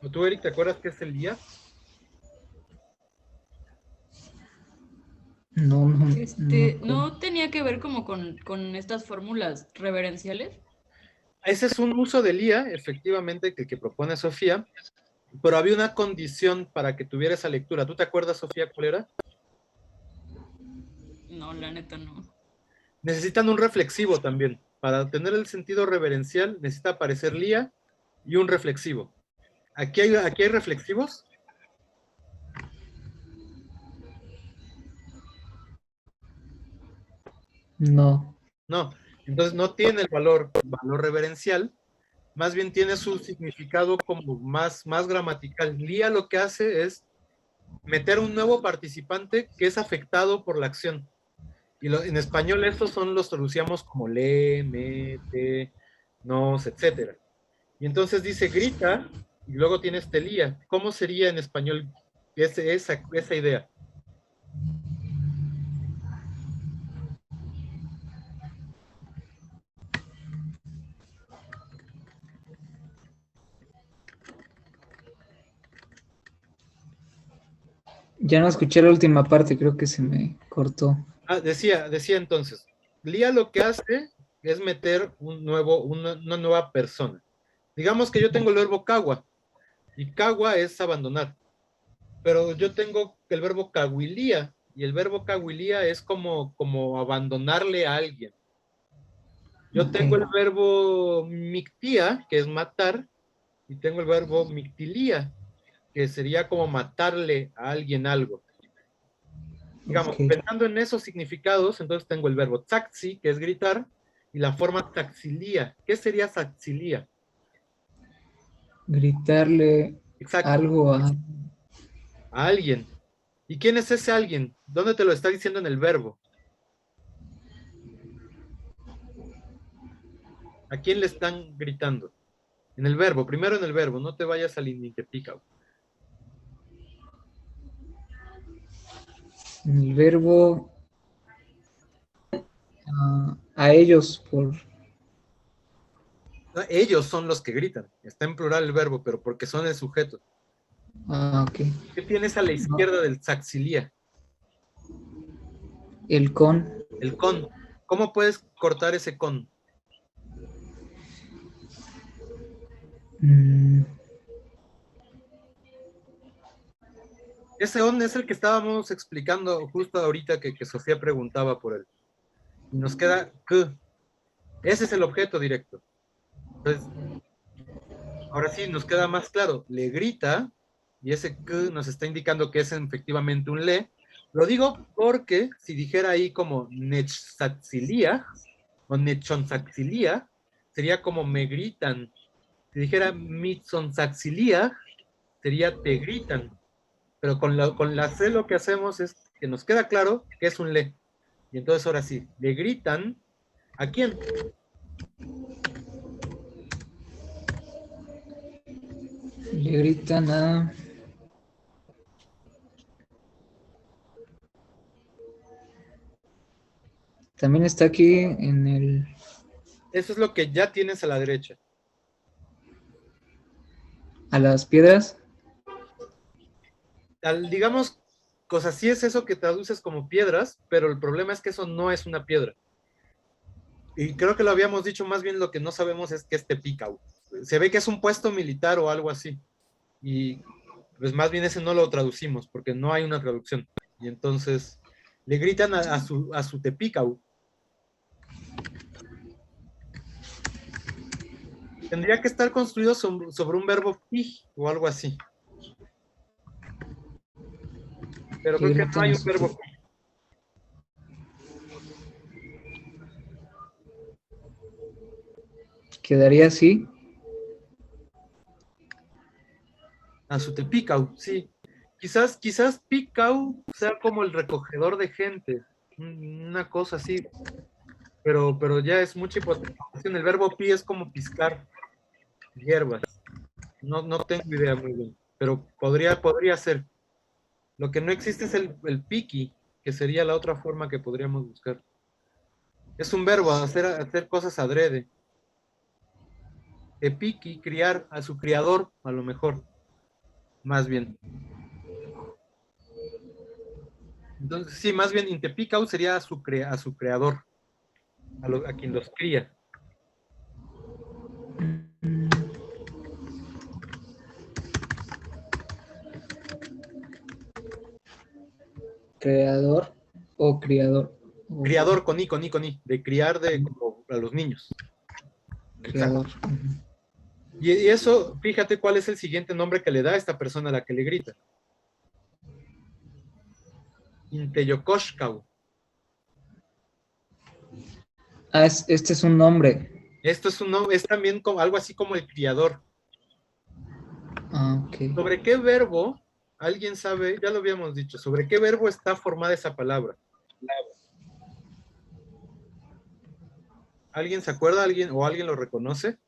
¿O tú, Eric, te acuerdas qué es Elía? No. ¿No tenía que ver como con estas fórmulas reverenciales? Ese es un uso de Elía, efectivamente, que propone Sofía, pero había una condición para que tuviera esa lectura. ¿Tú te acuerdas, Sofía, cuál era? No, la neta no. Necesitan un reflexivo también. Para tener el sentido reverencial necesita aparecer Lía y un reflexivo. ¿Aquí hay reflexivos? No. No. Entonces no tiene el valor reverencial, más bien tiene su significado como más gramatical. Lía lo que hace es meter un nuevo participante que es afectado por la acción. Y en español estos los traducíamos como le, me, te, nos, etc. Y entonces dice grita, y luego tienes telía. ¿Cómo sería en español esa idea? Ya no escuché la última parte, creo que se me cortó. Decía entonces, Lía lo que hace es meter una nueva persona. Digamos que yo tengo el verbo cagua, y cagua es abandonar. Pero yo tengo el verbo caguilía, y el verbo kawilía es como abandonarle a alguien. Yo Ok. tengo el verbo mictía, que es matar, y tengo el verbo mictilía, que sería como matarle a alguien algo. Digamos, Ok. pensando en esos significados, entonces tengo el verbo tzaxi, que es gritar, y la forma tzaxilía. ¿Qué sería tzaxilía? Gritarle Exacto, algo a... a alguien. ¿Y quién es ese alguien? ¿Dónde te lo está diciendo en el verbo? ¿A quién le están gritando? En el verbo, primero en el verbo, no te vayas al Inintepícau. El verbo a ellos por... No, ellos son los que gritan. Está en plural el verbo, pero porque son el sujeto. Ah, ok. ¿Qué tienes a la No, izquierda del tzaxilía? el con. El con. ¿Cómo puedes cortar ese con? Mm, Ese on es el que estábamos explicando justo ahorita que Sofía preguntaba por él. Y nos queda que. Ese es el objeto directo. Entonces, ahora sí, nos queda más claro. Le grita, y ese que nos está indicando que es efectivamente un le. Lo digo porque si dijera ahí como nechsatzilia o nechonsaxilia, sería como me gritan. Si dijera mitzonsaxilia, sería te gritan. Pero con la C lo que hacemos es que nos queda claro que es un le. Y entonces ahora sí, le gritan, ¿a quién? le gritan a... También está aquí en el... Eso es lo que ya tienes a la derecha. A las piedras. Digamos, cosas así es eso que traduces como piedras, pero el problema es que eso no es una piedra. Y creo que lo habíamos dicho, más bien lo que no sabemos es que es Tepicau. Se ve que es un puesto militar o algo así. Y pues más bien ese no lo traducimos, porque no hay una traducción. Y entonces le gritan a su Tepicau. Tendría que estar construido sobre un verbo pi o algo así. Pero Que creo que no gritan hay a un su... verbo pi. Quedaría así. A su Tepicau, sí. Quizás Picau sea como el recogedor de gente, una cosa así, pero ya es mucha hipotética. El verbo pi es como piscar hierbas. No tengo idea muy bien, pero podría ser. Lo que no existe es el piqui, que sería la otra forma que podríamos buscar. Es un verbo, hacer cosas adrede. Epiqui, criar a su criador, a lo mejor, más bien. Entonces, sí, más bien Intepicau sería a su creador, a quien los cría. Mm, creador o criador. O Criador con I, de criar como a los niños. Exacto. creador. Ujú. Y eso, fíjate cuál es el siguiente nombre que le da a esta persona a la que le grita. Inteyokoshkau. Ah, este es un nombre. Esto es es también como, algo así como el criador. Ah, ok. ¿Sobre qué verbo? ¿Alguien sabe? Ya lo habíamos dicho. ¿Sobre qué verbo está formada esa palabra? ¿Alguien se acuerda? ¿Alguien o alguien lo reconoce?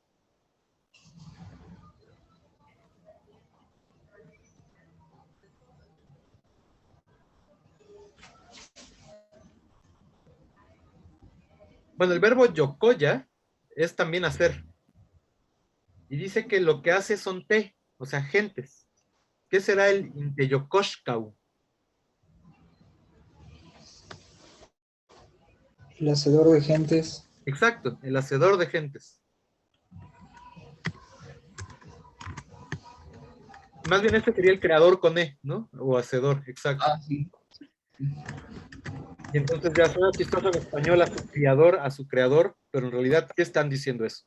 Bueno, el verbo yokoya es también hacer. Y dice que lo que hace son te, o sea, gentes. ¿Qué será el inteyokoshkau? El hacedor de gentes. Exacto, el hacedor de gentes. Más bien este sería el creador con E, ¿no? O hacedor, exacto. Ah, sí. Y entonces ya suena chistoso en español a su criador, a su creador, pero en realidad, ¿qué están diciendo eso?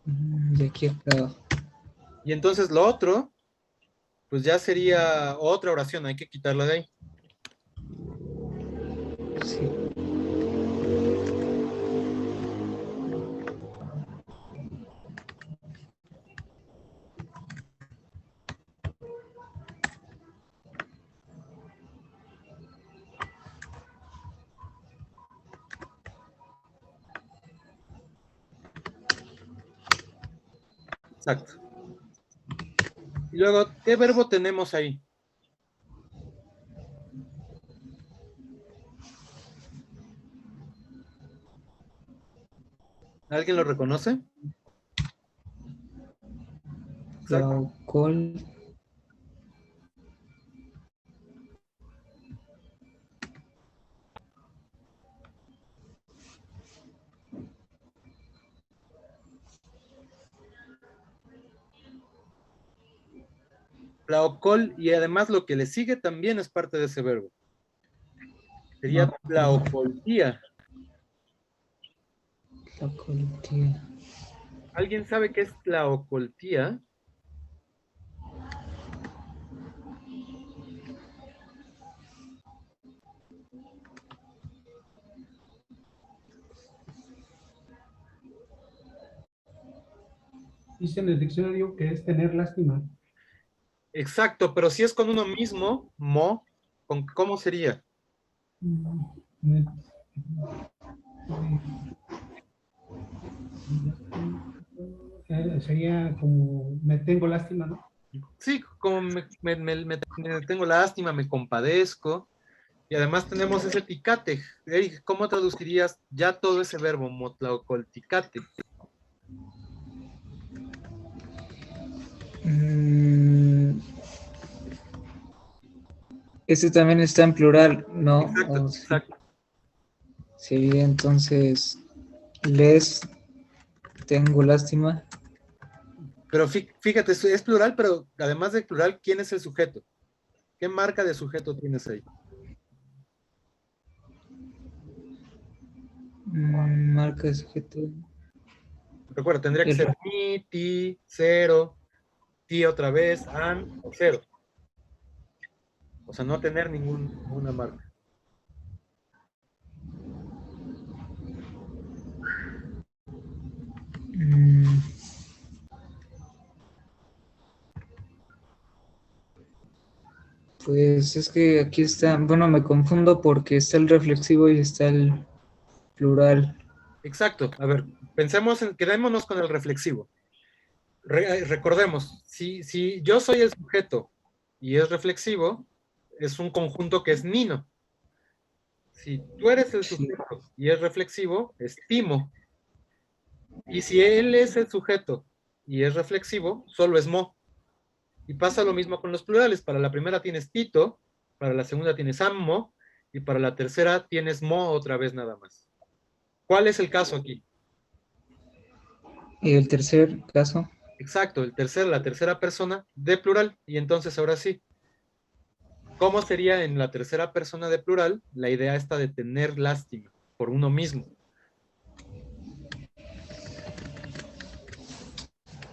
De aquí acá. Y entonces lo otro, pues ya sería otra oración, hay que quitarla de ahí. Sí. Exacto. Y luego, ¿qué verbo tenemos ahí? ¿Alguien lo reconoce? Exacto. Tlaocol. Tlaocol, y además lo que le sigue también es parte de ese verbo. Sería tlaocoltía. Tlacoltía. ¿Alguien sabe qué es tlaocoltía? Dice en el diccionario que es tener lástima. Exacto, pero si es con uno mismo, ¿cómo sería? Sería como me tengo lástima, ¿no? Sí, como me tengo lástima, me compadezco, y además tenemos ese ticate. Eric, ¿cómo traducirías ya todo ese verbo, motlaocolticate? Ese también está en plural, ¿no? Exacto, O sí. exacto. Sería entonces, les tengo lástima. Pero fíjate, es plural, pero además de plural, ¿quién es el sujeto? ¿Qué marca de sujeto tienes ahí? Marca de sujeto. Recuerda, tendría que El- ser mi, ti, cero, ti otra vez, an, o cero. O sea, no tener ninguna marca. mm, Pues es que aquí está, bueno, me confundo porque está el reflexivo y está el plural. Exacto. A ver, quedémonos con el reflexivo. Recordemos, si yo soy el sujeto y es reflexivo, es un conjunto que es nino. Si tú eres el Sí, sujeto y es reflexivo, es timo. Y si él es el sujeto y es reflexivo, solo es mo. Y pasa lo mismo con los plurales. Para la primera tienes tito, para la segunda tienes ammo, y para la tercera tienes mo otra vez nada más. ¿Cuál es el caso aquí? y el tercer caso, Exacto, la tercera persona de plural. Y entonces ahora sí, ¿cómo sería en la tercera persona de plural la idea esta de tener lástima por uno mismo?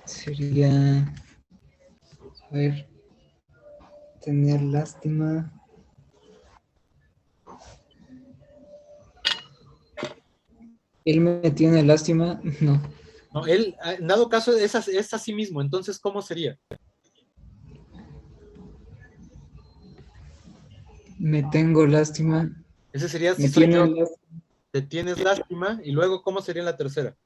sería, a ver, tener lástima. Él me tiene lástima, no. No, él, en dado caso, es así mismo. Entonces, ¿cómo sería? Me tengo lástima. Ese sería si Me soy tiene yo, lástima. te tienes lástima, y luego, ¿cómo sería en la tercera?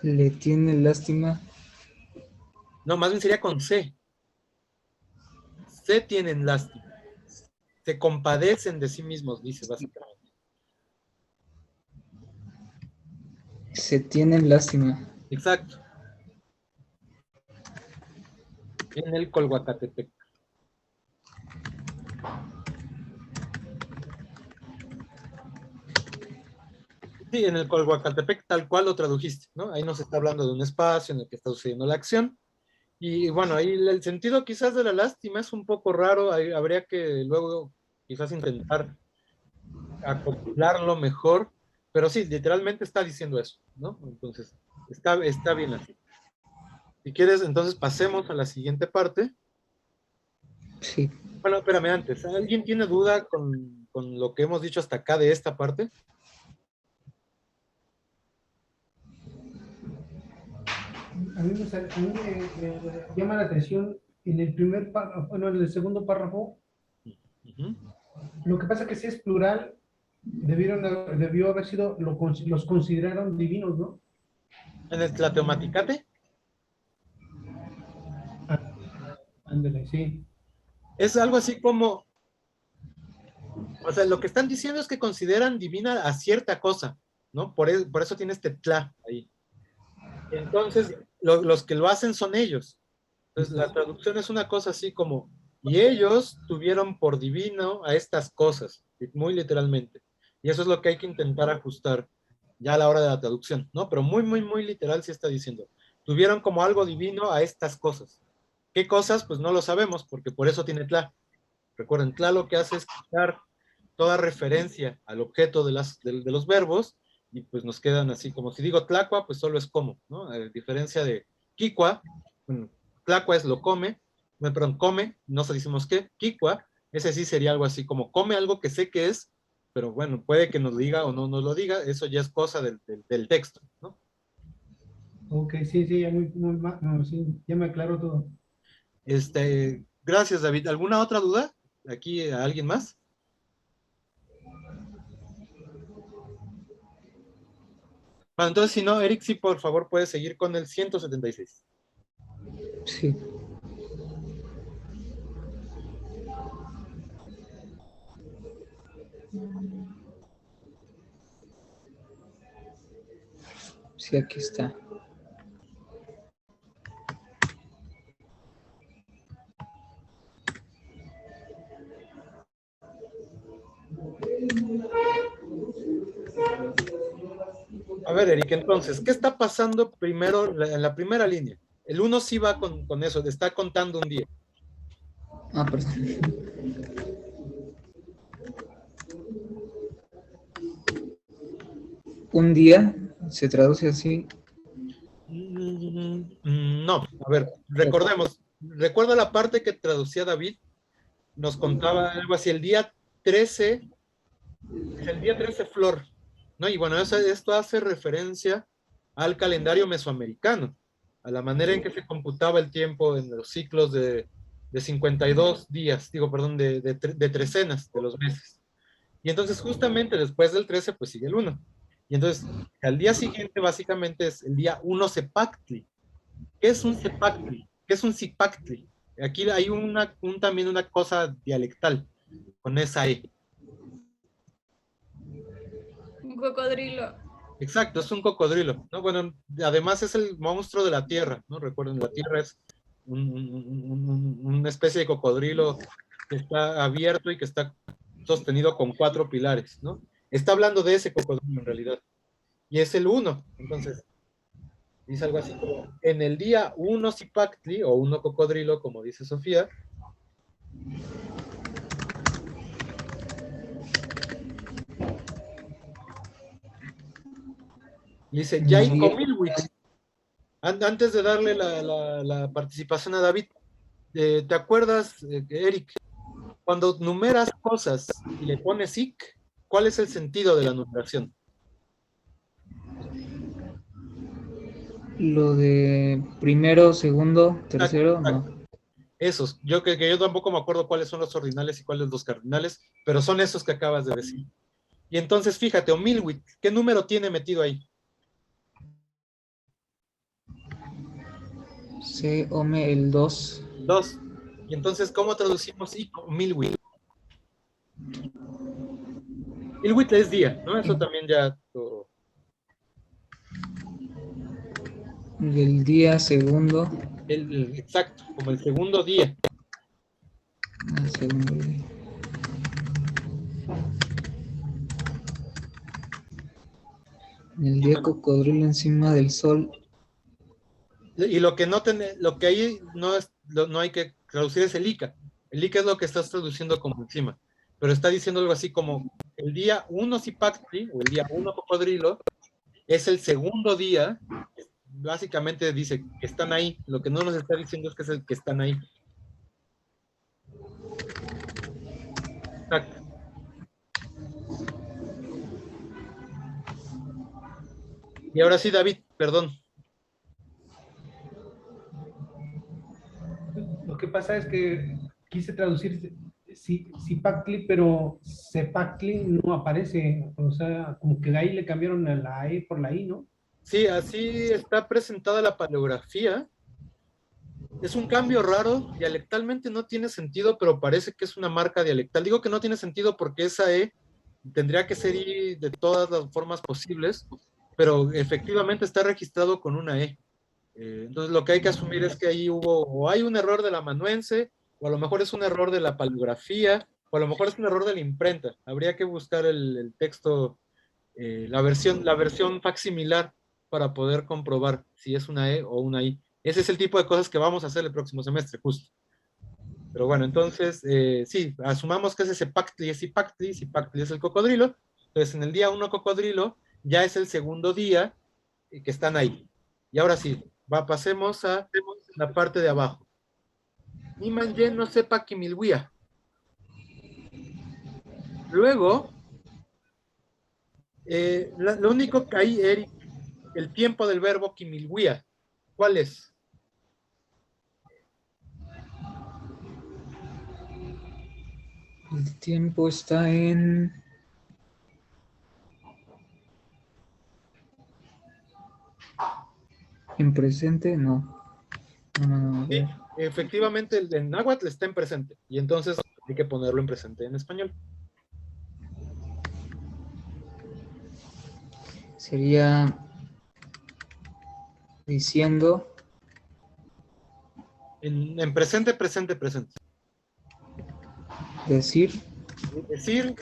Le tiene lástima. No, más bien sería con C. Se tienen lástima. Se compadecen de sí mismos, dice básicamente. Se tienen lástima. Exacto. En el Colhuacatepec. Sí, en el Colhuacaltepec tal cual lo tradujiste, ¿no? Ahí nos está hablando de un espacio en el que está sucediendo la acción. Y bueno, ahí el sentido quizás de la lástima es un poco raro, ahí habría que luego quizás intentar acoplarlo mejor, pero sí, literalmente está diciendo eso, ¿no? Entonces, está bien así. Si quieres, entonces pasemos a la siguiente parte. Sí. Bueno, espérame antes, ¿alguien tiene duda con lo que hemos dicho hasta acá de esta parte? A mí me llama la atención en el primer párrafo, bueno, en el segundo párrafo, Ujú. lo que pasa que si es plural, debió haber sido, los consideraron divinos, ¿no? En el Tlateomaticate Ándale, sí. es algo así como, o sea, lo que están diciendo es que consideran divina a cierta cosa, ¿no? Por eso tiene este tla ahí. Entonces, los que lo hacen son ellos. Entonces, la traducción es una cosa así como, y ellos tuvieron por divino a estas cosas, muy literalmente. Y eso es lo que hay que intentar ajustar ya a la hora de la traducción, ¿no? Pero muy, muy, muy literal sí está diciendo, tuvieron como algo divino a estas cosas. ¿Qué cosas? Pues no lo sabemos, porque por eso tiene tla. Recuerden, tla lo que hace es quitar toda referencia al objeto de los verbos, y pues nos quedan así, como si digo tlacua, pues solo es como, ¿no? A diferencia de quicua, bueno, tlacua es lo come, perdón, come, no decimos qué, quicua, ese sí sería algo así como come algo que sé que es, pero bueno, puede que nos diga o no nos lo diga, eso ya es cosa del texto, ¿no? Ok, sí, sí, ya, no, sí, ya me aclaró todo. Gracias, David. ¿Alguna otra duda? ¿Aquí alguien más? Bueno, entonces, si no, Eric, sí, por favor, puedes seguir con el 176. Sí. Sí, aquí está. A ver, Eric, entonces, ¿qué está pasando primero en la primera línea? El 1 sí va con eso, te está contando un día. Ah, perdón. Un día se traduce así. No, a ver, recordemos. Recuerda la parte que traducía David, nos contaba algo así, el día 13, el día 13 flor, ¿no? Y bueno, esto hace referencia al calendario mesoamericano, a la manera en que se computaba el tiempo en los ciclos de 52 días, digo, perdón, de trecenas de los meses. Y entonces justamente después del 13, pues sigue el 1. Y entonces al día siguiente básicamente es el día 1 Sepactli. ¿Qué es un Sepactli? ¿Qué es un Zipactli? Aquí hay también una cosa dialectal con esa E. Un cocodrilo. Exacto, es un cocodrilo, ¿no? Bueno, además es el monstruo de la Tierra, ¿no? Recuerden, la Tierra es una especie de cocodrilo que está abierto y que está sostenido con 4 pilares, ¿no? Está hablando de ese cocodrilo en realidad. Y es el 1. Entonces, dice algo así como, en el día 1 Zipactli, o 1 cocodrilo, como dice Sofía, dice, Yay Comilwich. Antes de darle la participación a David, ¿te acuerdas, Eric, cuando numeras cosas y le pones ic, cuál es el sentido de la numeración? Lo de primero, segundo, tercero, no. Esos, yo tampoco me acuerdo cuáles son los ordinales y cuáles los cardinales, pero son esos que acabas de decir. Y entonces, fíjate, Omilwit, ¿qué número tiene metido ahí? Se ome el 2. 2. Y entonces, ¿cómo traducimos ic Omilwit? Ilwit es día, ¿no? Eso también ya... El día segundo. Exacto, como el segundo día. El segundo día. En el día cocodrilo encima del sol. Y lo que lo que ahí no hay que traducir es el Ica. El Ica es lo que estás traduciendo como encima. Pero está diciendo algo así como el día 1 Zipactli, o el día 1 cocodrilo, es el segundo día. Básicamente dice que están ahí. Lo que no nos está diciendo es que es el que están ahí. Exacto. Y ahora sí, David, perdón. Lo que pasa es que quise traducir Zipactli, pero Cepactli no aparece. O sea, como que de ahí le cambiaron a la E por la I, ¿no? Sí, así está presentada la paleografía. Es un cambio raro, dialectalmente no tiene sentido, pero parece que es una marca dialectal. Digo que no tiene sentido porque esa E tendría que ser I de todas las formas posibles, pero efectivamente está registrado con una E. Entonces lo que hay que asumir es que ahí o hay un error de la amanuense, o a lo mejor es un error de la paleografía, o a lo mejor es un error de la imprenta. Habría que buscar el texto, la versión facsimilar para poder comprobar si es una E o una I. Ese es el tipo de cosas que vamos a hacer el próximo semestre, justo. Pero bueno, entonces, sí, asumamos que ese Zipactli es Zipactli, Zipactli es el cocodrilo. Entonces, en el día 1 cocodrilo, ya es el segundo día que están ahí. Y ahora sí, pasemos a la parte de abajo. Nimanyen no sepa Kimilwia. Luego, lo único que hay, Eric, el tiempo del verbo Kimilwia. ¿Cuál es? El tiempo está en presente, no. No, a Sí, ver. efectivamente, el de náhuatl está en presente. Y entonces hay que ponerlo en presente en español. Sería diciendo, En presente, presente, presente. decir, Decir,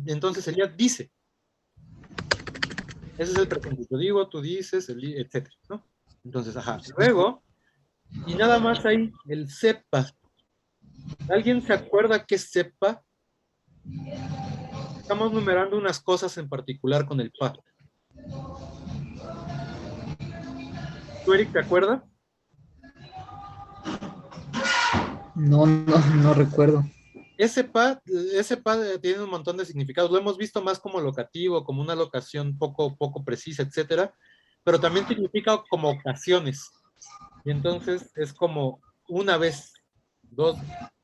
entonces sería dice. Ese es el presente. Yo digo, tú dices, etcétera, ¿no? Entonces, ajá. Luego, y nada más hay el sepa. ¿Alguien se acuerda qué sepa? Estamos numerando unas cosas en particular con el pa. ¿Tú, Eric, te acuerdas? no recuerdo. Ese pa tiene un montón de significados. Lo hemos visto más como locativo, como una locación poco precisa, etcétera. Pero también significa como ocasiones. Y entonces es como una vez, dos.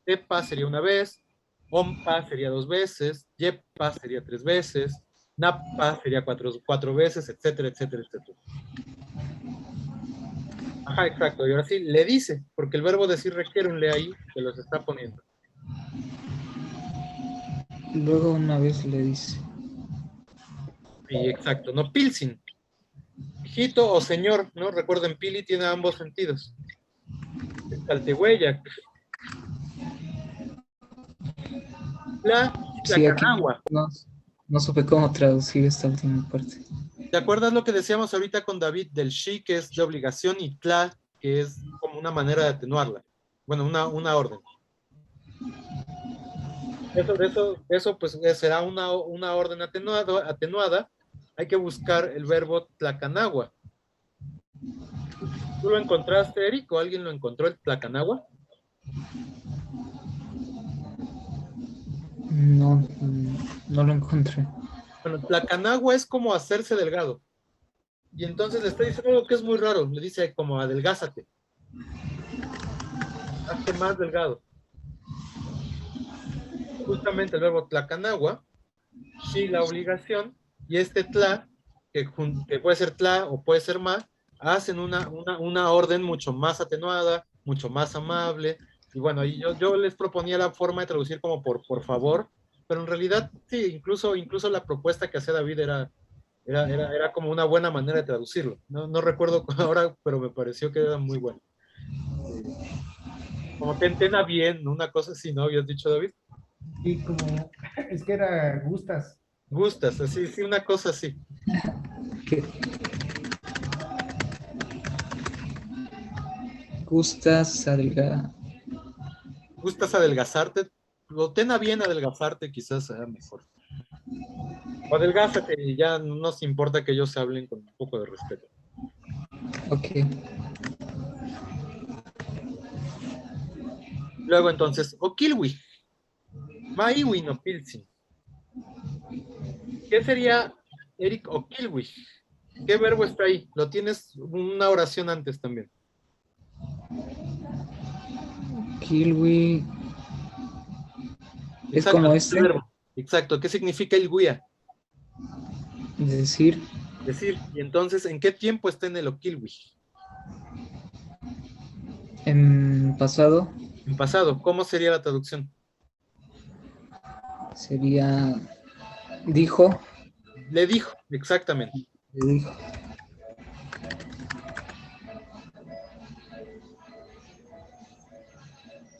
Sepa sería una vez, ompa sería 2 veces, yepa sería 3 veces, napa sería 4 veces, etcétera, etcétera, etcétera. Ajá, exacto. Y ahora sí, le dice, porque el verbo decir requiere un le ahí que los está poniendo. Luego una vez le dice, Sí, exacto. No, pilsin. Hijito o señor, ¿no? Recuerden, pili tiene ambos sentidos. Taltehueya. La sí, aquí Tlacanagua. no supe cómo traducir esta última parte. ¿Te acuerdas lo que decíamos ahorita con David del shi, que es de obligación, y tla, que es como una manera de atenuarla? Bueno, una orden. Eso pues será una orden atenuada. Hay que buscar el verbo tlacanagua. ¿Tú lo encontraste, Eric, o alguien lo encontró, el tlacanagua? No lo encontré. Bueno, tlacanagua es como hacerse delgado. Y entonces le está diciendo algo que es muy raro. Le dice como adelgázate. Hazte más delgado. Justamente el verbo tlacanagua, shi la obligación, y este tla, que puede ser tla o puede ser ma, hacen una orden mucho más atenuada, mucho más amable. Y bueno, ahí yo les proponía la forma de traducir como por favor, pero en realidad sí, incluso la propuesta que hacía David era como una buena manera de traducirlo. No recuerdo ahora, pero me pareció que era muy bueno. Como que entena bien, una cosa así, ¿no? ¿Habías dicho, David? Sí, como, es que era gustas. Gustas, así, sí, una cosa así. ¿Qué? ¿Gustas ¿Gustas adelgazarte? O ten a bien adelgazarte, quizás sea mejor. O adelgázate y ya no nos importa que ellos hablen con un poco de respeto. Ok. Luego entonces, Okilwi. Maiwi no Pilsin. ¿Qué sería Eric Okilwi? ¿Qué verbo está ahí? Lo tienes una oración antes también. Kilwi. Es Exacto, como el este. verbo. Exacto. ¿Qué significa el guía? Decir. Decir. Y entonces, ¿en qué tiempo está en el Okilwi? En pasado En pasado. ¿Cómo sería la traducción? sería. Dijo. Le dijo, exactamente. Le dijo.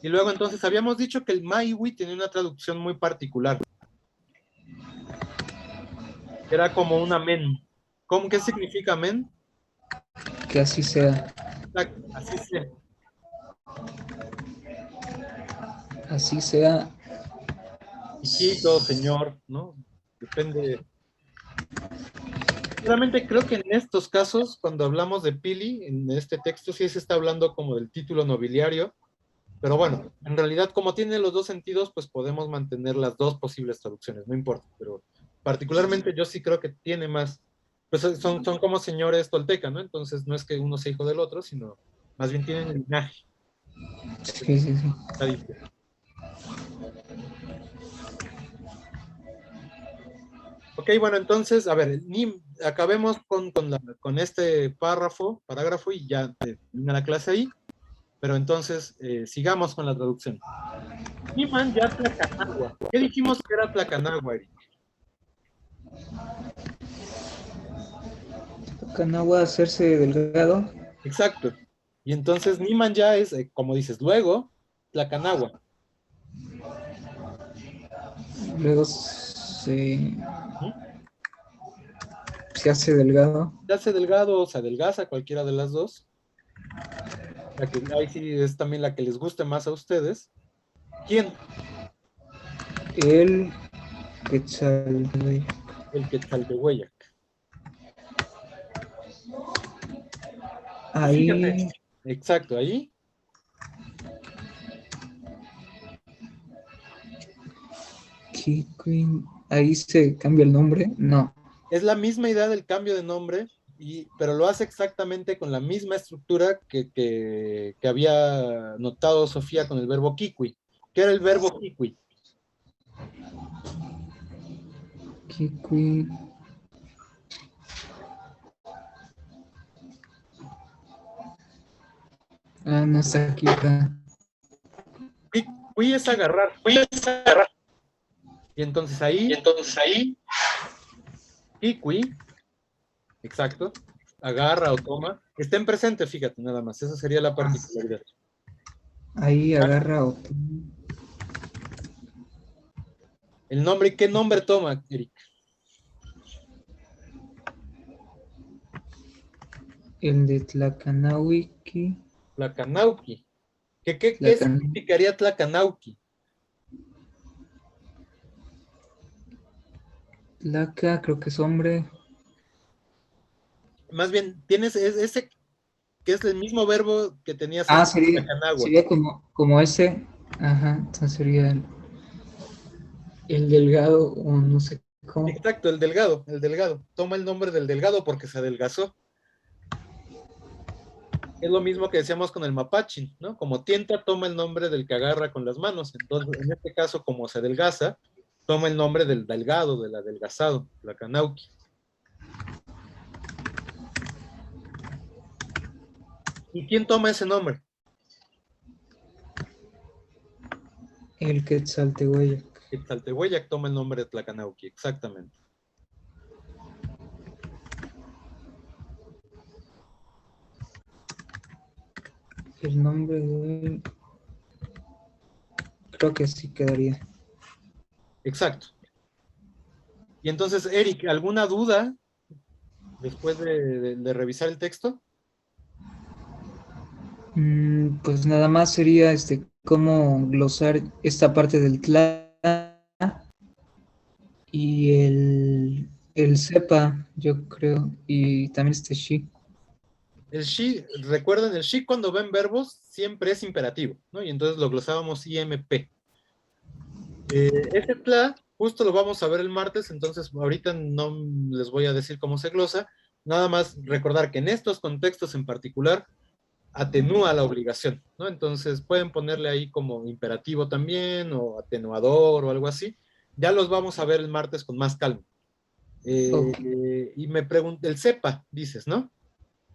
Y luego entonces habíamos dicho que el Maiwi tenía una traducción muy particular. Era como un amén. ¿Qué significa amén? Que así sea. Así sea. Así sea. Hijito, señor, ¿no? Depende. Realmente creo que en estos casos, cuando hablamos de Pili, en este texto sí se está hablando como del título nobiliario, pero bueno, en realidad como tiene los dos sentidos, pues podemos mantener las dos posibles traducciones, no importa, pero particularmente yo sí creo que tiene más, pues son como señores tolteca, ¿no? Entonces no es que uno sea hijo del otro, sino más bien tienen el linaje. Sí, sí, sí. Está difícil. Ok, bueno, entonces, a ver, acabemos con este parágrafo y ya termina la clase ahí, pero entonces sigamos con la traducción. Niman ya Tlacanagua. ¿Qué dijimos que era Tlacanagua, Eric? Kanagua hacerse delgado. Exacto. Y entonces Niman ya es, como dices, luego Tlacanagua. Luego ¿Mm? se hace delgado. Se hace delgado o se adelgaza, cualquiera de las dos. Ahí sí es también la que les guste más a ustedes. ¿Quién? El Quetzal. El Quetzaltehueyac. Fíjate, Ahí. exacto, ahí. Ahí se cambia el nombre. No. Es la misma idea del cambio de nombre, pero lo hace exactamente con la misma estructura que había notado Sofía con el verbo kiwi. ¿Qué era el verbo kiwi? Kikui. Ah, no está aquí. Kiwi es agarrar. Y entonces ahí, kiwi, exacto, agarra o toma. Está en presente, fíjate, nada más. Esa sería la particularidad. Ahí agarra otro. El nombre, ¿qué nombre toma, Eric? El de Tlacanauiki. Tlacanauqui. ¿Qué significaría Tlacanauqui? Tlaca, creo que es hombre. Más bien, tienes ese que es el mismo verbo que tenías Ah, antes de Tlacanagua. sería como ese. Ajá, entonces sería el delgado, o no sé cómo. Exacto, el delgado. Toma el nombre del delgado porque se adelgazó. Es lo mismo que decíamos con el mapache, ¿no? Como tienta, toma el nombre del que agarra con las manos. Entonces, en este caso, como se adelgaza, toma el nombre del delgado, del adelgazado, Tlacanauqui. ¿Y quién toma ese nombre? El Quetzaltehueyac. Quetzaltehueyac toma el nombre de Tlacanauqui, exactamente. El nombre de... Creo que sí quedaría. Exacto. Y entonces, Eric, ¿alguna duda después de revisar el texto? Pues nada más sería cómo glosar esta parte del tla y el sepa, yo creo, y también she. El she, recuerden, el she cuando ven verbos siempre es imperativo, ¿no? Y entonces lo glosábamos IMP. Ese tla, justo lo vamos a ver el martes, entonces ahorita no les voy a decir cómo se glosa, nada más recordar que en estos contextos en particular atenúa la obligación, ¿no? Entonces pueden ponerle ahí como imperativo también, o atenuador, o algo así. Ya los vamos a ver el martes con más calma. Ok, Y me pregunté, el sepa, dices, ¿no?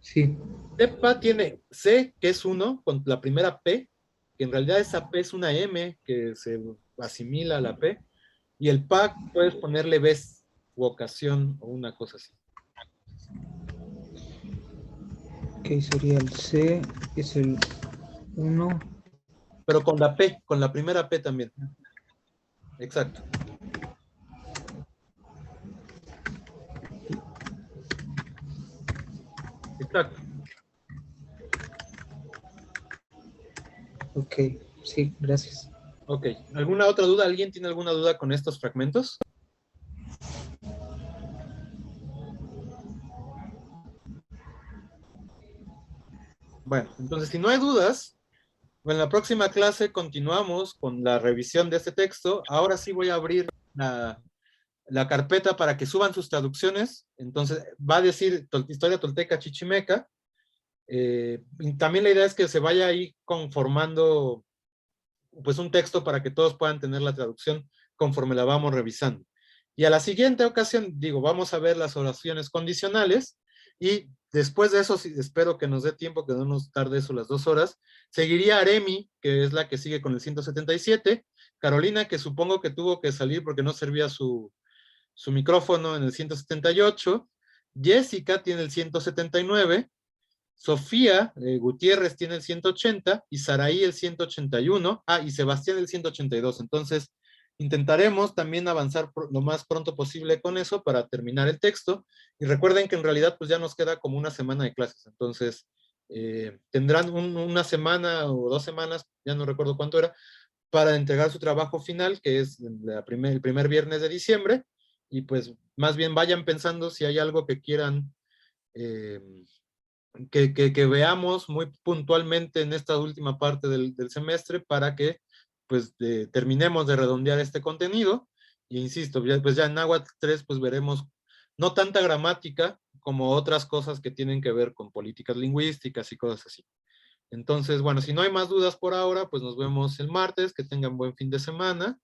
sí, Sepa tiene C, que es 1, con la primera P, que en realidad esa P es una M, que se asimila a la P, y el PA puedes ponerle vez, u ocasión, o una cosa así. ok, sería el C, es el 1. Pero con la P, con la primera P también. Exacto. Exacto. Ok, sí, gracias. Ok. ¿Alguna otra duda? ¿Alguien tiene alguna duda con estos fragmentos? Bueno, entonces si no hay dudas, en la próxima clase continuamos con la revisión de este texto. Ahora sí voy a abrir la carpeta para que suban sus traducciones. Entonces va a decir Historia Tolteca Chichimeca. Y también la idea es que se vaya ahí conformando pues un texto para que todos puedan tener la traducción conforme la vamos revisando. Y a la siguiente ocasión, digo, vamos a ver las oraciones condicionales y después de eso, espero que nos dé tiempo, que no nos tarde eso las 2 horas, seguiría Aremi, que es la que sigue con el 177, Carolina, que supongo que tuvo que salir porque no servía su micrófono en el 178, Jessica tiene el 179, Sofía Gutiérrez tiene el 180 y Saraí el 181, y Sebastián el 182. Entonces, intentaremos también avanzar lo más pronto posible con eso para terminar el texto. Y recuerden que en realidad pues ya nos queda como una semana de clases. Entonces, tendrán una semana o 2 semanas, ya no recuerdo cuánto era, para entregar su trabajo final, que es el primer viernes de diciembre. Y pues más bien vayan pensando si hay algo que quieran eh, que veamos muy puntualmente en esta última parte del semestre para que pues terminemos de redondear este contenido. Y insisto, pues ya en Náhuatl 3 pues veremos no tanta gramática como otras cosas que tienen que ver con políticas lingüísticas y cosas así. Entonces, bueno, si no hay más dudas por ahora, pues nos vemos el martes, que tengan buen fin de semana